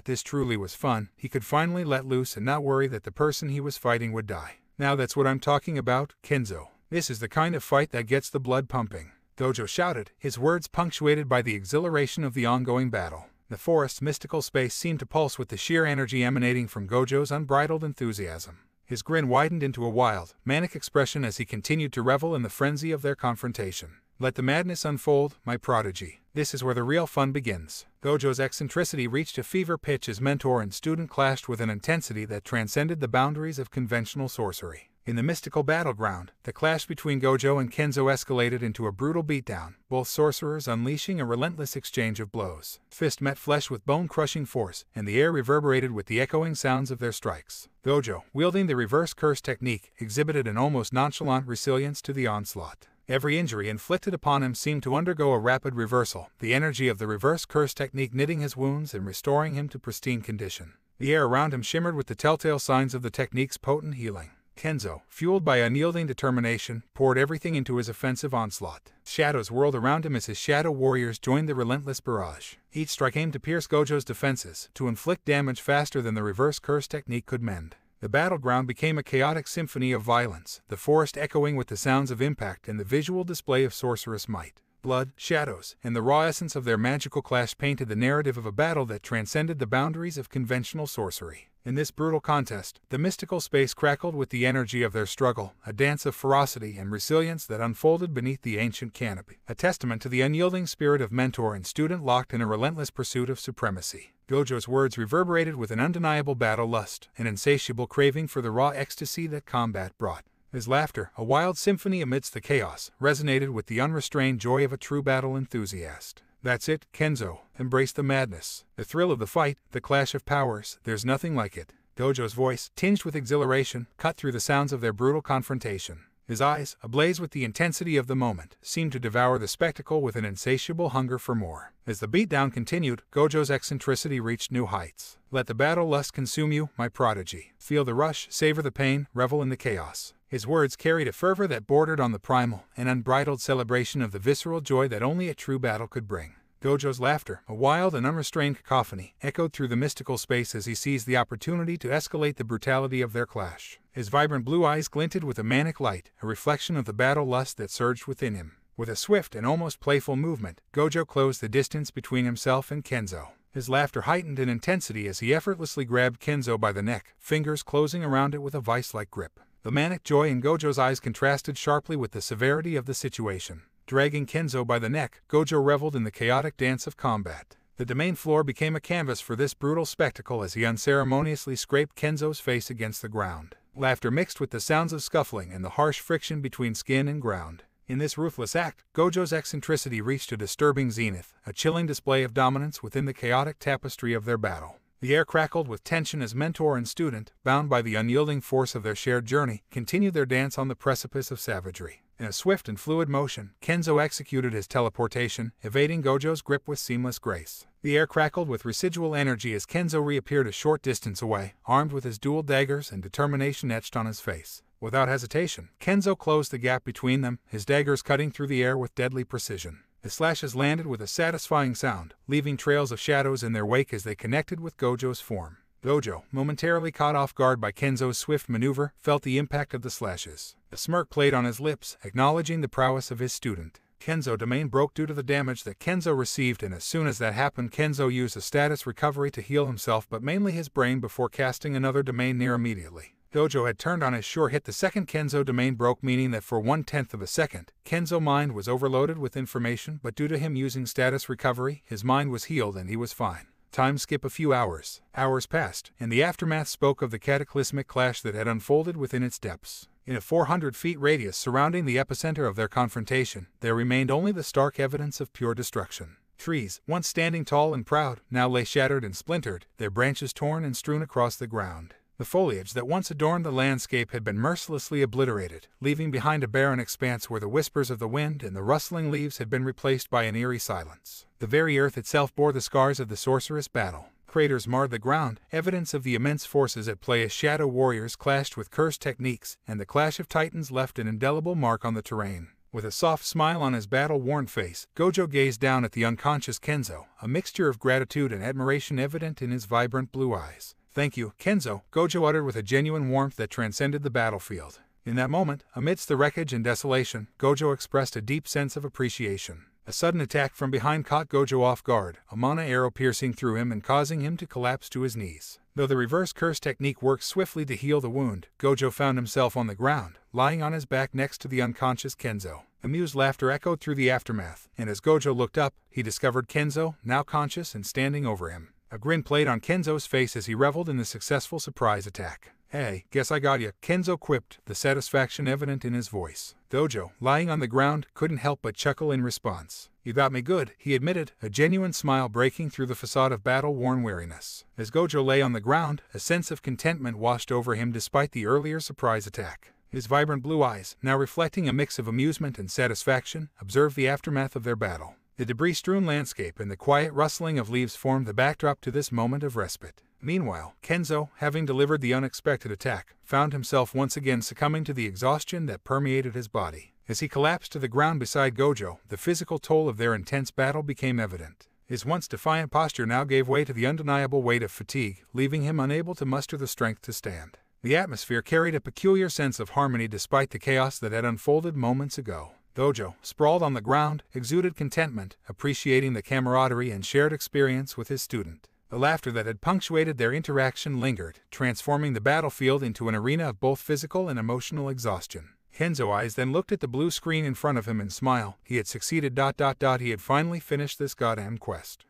This truly was fun. He could finally let loose and not worry that the person he was fighting would die. Now that's what I'm talking about, Kenzo. This is the kind of fight that gets the blood pumping. Gojo shouted, his words punctuated by the exhilaration of the ongoing battle. The forest's mystical space seemed to pulse with the sheer energy emanating from Gojo's unbridled enthusiasm. His grin widened into a wild, manic expression as he continued to revel in the frenzy of their confrontation. Let the madness unfold, my prodigy. This is where the real fun begins. Gojo's eccentricity reached a fever pitch as mentor and student clashed with an intensity that transcended the boundaries of conventional sorcery. In the mystical battleground, the clash between Gojo and Kenzo escalated into a brutal beatdown, both sorcerers unleashing a relentless exchange of blows. Fist met flesh with bone-crushing force, and the air reverberated with the echoing sounds of their strikes. Gojo, wielding the reverse curse technique, exhibited an almost nonchalant resilience to the onslaught. Every injury inflicted upon him seemed to undergo a rapid reversal, the energy of the reverse curse technique knitting his wounds and restoring him to pristine condition. The air around him shimmered with the telltale signs of the technique's potent healing. Kenzo, fueled by unyielding determination, poured everything into his offensive onslaught. Shadows whirled around him as his Shadow Warriors joined the relentless barrage. Each strike aimed to pierce Gojo's defenses, to inflict damage faster than the reverse curse technique could mend. The battleground became a chaotic symphony of violence, the forest echoing with the sounds of impact and the visual display of sorcerous might. Blood, shadows, and the raw essence of their magical clash painted the narrative of a battle that transcended the boundaries of conventional sorcery. In this brutal contest, the mystical space crackled with the energy of their struggle, a dance of ferocity and resilience that unfolded beneath the ancient canopy, a testament to the unyielding spirit of mentor and student locked in a relentless pursuit of supremacy. Gojo's words reverberated with an undeniable battle lust, an insatiable craving for the raw ecstasy that combat brought. His laughter, a wild symphony amidst the chaos, resonated with the unrestrained joy of a true battle enthusiast. That's it, Kenzo. Embrace the madness. The thrill of the fight, the clash of powers, there's nothing like it. Gojo's voice, tinged with exhilaration, cut through the sounds of their brutal confrontation. His eyes, ablaze with the intensity of the moment, seemed to devour the spectacle with an insatiable hunger for more. As the beatdown continued, Gojo's eccentricity reached new heights. Let the battle lust consume you, my prodigy. Feel the rush, savor the pain, revel in the chaos. His words carried a fervor that bordered on the primal, an unbridled celebration of the visceral joy that only a true battle could bring. Gojo's laughter, a wild and unrestrained cacophony, echoed through the mystical space as he seized the opportunity to escalate the brutality of their clash. His vibrant blue eyes glinted with a manic light, a reflection of the battle lust that surged within him. With a swift and almost playful movement, Gojo closed the distance between himself and Kenzo. His laughter heightened in intensity as he effortlessly grabbed Kenzo by the neck, fingers closing around it with a vice-like grip. The manic joy in Gojo's eyes contrasted sharply with the severity of the situation. Dragging Kenzo by the neck, Gojo reveled in the chaotic dance of combat. The domain floor became a canvas for this brutal spectacle as he unceremoniously scraped Kenzo's face against the ground. Laughter mixed with the sounds of scuffling and the harsh friction between skin and ground. In this ruthless act, Gojo's eccentricity reached a disturbing zenith, a chilling display of dominance within the chaotic tapestry of their battle. The air crackled with tension as mentor and student, bound by the unyielding force of their shared journey, continued their dance on the precipice of savagery. In a swift and fluid motion, Kenzo executed his teleportation, evading Gojo's grip with seamless grace. The air crackled with residual energy as Kenzo reappeared a short distance away, armed with his dual daggers and determination etched on his face. Without hesitation, Kenzo closed the gap between them, his daggers cutting through the air with deadly precision. The slashes landed with a satisfying sound, leaving trails of shadows in their wake as they connected with Gojo's form. Gojo, momentarily caught off guard by Kenzo's swift maneuver, felt the impact of the slashes. A smirk played on his lips, acknowledging the prowess of his student. Kenzo's domain broke due to the damage that Kenzo received, and as soon as that happened, Kenzo used a status recovery to heal himself but mainly his brain before casting another domain near immediately. Gojo had turned on his sure hit the second Kenzo domain broke, meaning that for 1/10 of a second, Kenzo's mind was overloaded with information, but due to him using status recovery, his mind was healed and he was fine. Time skip a few hours. Hours passed, and the aftermath spoke of the cataclysmic clash that had unfolded within its depths. In a 400-feet radius surrounding the epicenter of their confrontation, there remained only the stark evidence of pure destruction. Trees, once standing tall and proud, now lay shattered and splintered, their branches torn and strewn across the ground. The foliage that once adorned the landscape had been mercilessly obliterated, leaving behind a barren expanse where the whispers of the wind and the rustling leaves had been replaced by an eerie silence. The very earth itself bore the scars of the sorcerous battle. Craters marred the ground, evidence of the immense forces at play as shadow warriors clashed with cursed techniques, and the clash of titans left an indelible mark on the terrain. With a soft smile on his battle-worn face, Gojo gazed down at the unconscious Kenzo, a mixture of gratitude and admiration evident in his vibrant blue eyes. "Thank you, Kenzo," Gojo uttered with a genuine warmth that transcended the battlefield. In that moment, amidst the wreckage and desolation, Gojo expressed a deep sense of appreciation. A sudden attack from behind caught Gojo off guard, a mana arrow piercing through him and causing him to collapse to his knees. Though the reverse curse technique worked swiftly to heal the wound, Gojo found himself on the ground, lying on his back next to the unconscious Kenzo. Amused laughter echoed through the aftermath, and as Gojo looked up, he discovered Kenzo, now conscious and standing over him. A grin played on Kenzo's face as he reveled in the successful surprise attack. "Hey, guess I got ya," Kenzo quipped, the satisfaction evident in his voice. Gojo, lying on the ground, couldn't help but chuckle in response. "You got me good," he admitted, a genuine smile breaking through the facade of battle-worn weariness. As Gojo lay on the ground, a sense of contentment washed over him despite the earlier surprise attack. His vibrant blue eyes, now reflecting a mix of amusement and satisfaction, observed the aftermath of their battle. The debris-strewn landscape and the quiet rustling of leaves formed the backdrop to this moment of respite. Meanwhile, Kenzo, having delivered the unexpected attack, found himself once again succumbing to the exhaustion that permeated his body. As he collapsed to the ground beside Gojo, the physical toll of their intense battle became evident. His once defiant posture now gave way to the undeniable weight of fatigue, leaving him unable to muster the strength to stand. The atmosphere carried a peculiar sense of harmony despite the chaos that had unfolded moments ago. Gojo, sprawled on the ground, exuded contentment, appreciating the camaraderie and shared experience with his student. The laughter that had punctuated their interaction lingered, transforming the battlefield into an arena of both physical and emotional exhaustion. Kenzo's eyes then looked at the blue screen in front of him and smiled. He had succeeded. He had finally finished this goddamn quest.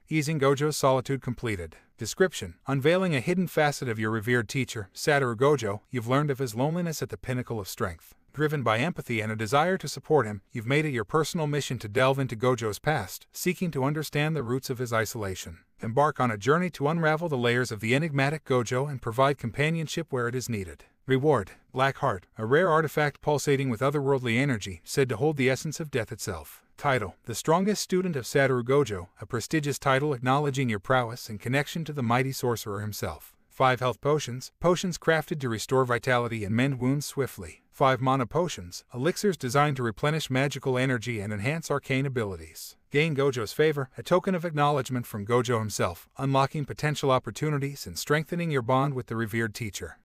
Easing Gojo's solitude completed. Description: unveiling a hidden facet of your revered teacher, Satoru Gojo, you've learned of his loneliness at the pinnacle of strength. Driven by empathy and a desire to support him, you've made it your personal mission to delve into Gojo's past, seeking to understand the roots of his isolation. Embark on a journey to unravel the layers of the enigmatic Gojo and provide companionship where it is needed. Reward: Black Heart, a rare artifact pulsating with otherworldly energy, said to hold the essence of death itself. Title: The Strongest Student of Satoru Gojo, a prestigious title acknowledging your prowess and connection to the mighty sorcerer himself. 5 Health Potions, potions crafted to restore vitality and mend wounds swiftly. 5 Mana Potions, elixirs designed to replenish magical energy and enhance arcane abilities. Gain Gojo's favor, a token of acknowledgement from Gojo himself, unlocking potential opportunities and strengthening your bond with the revered teacher.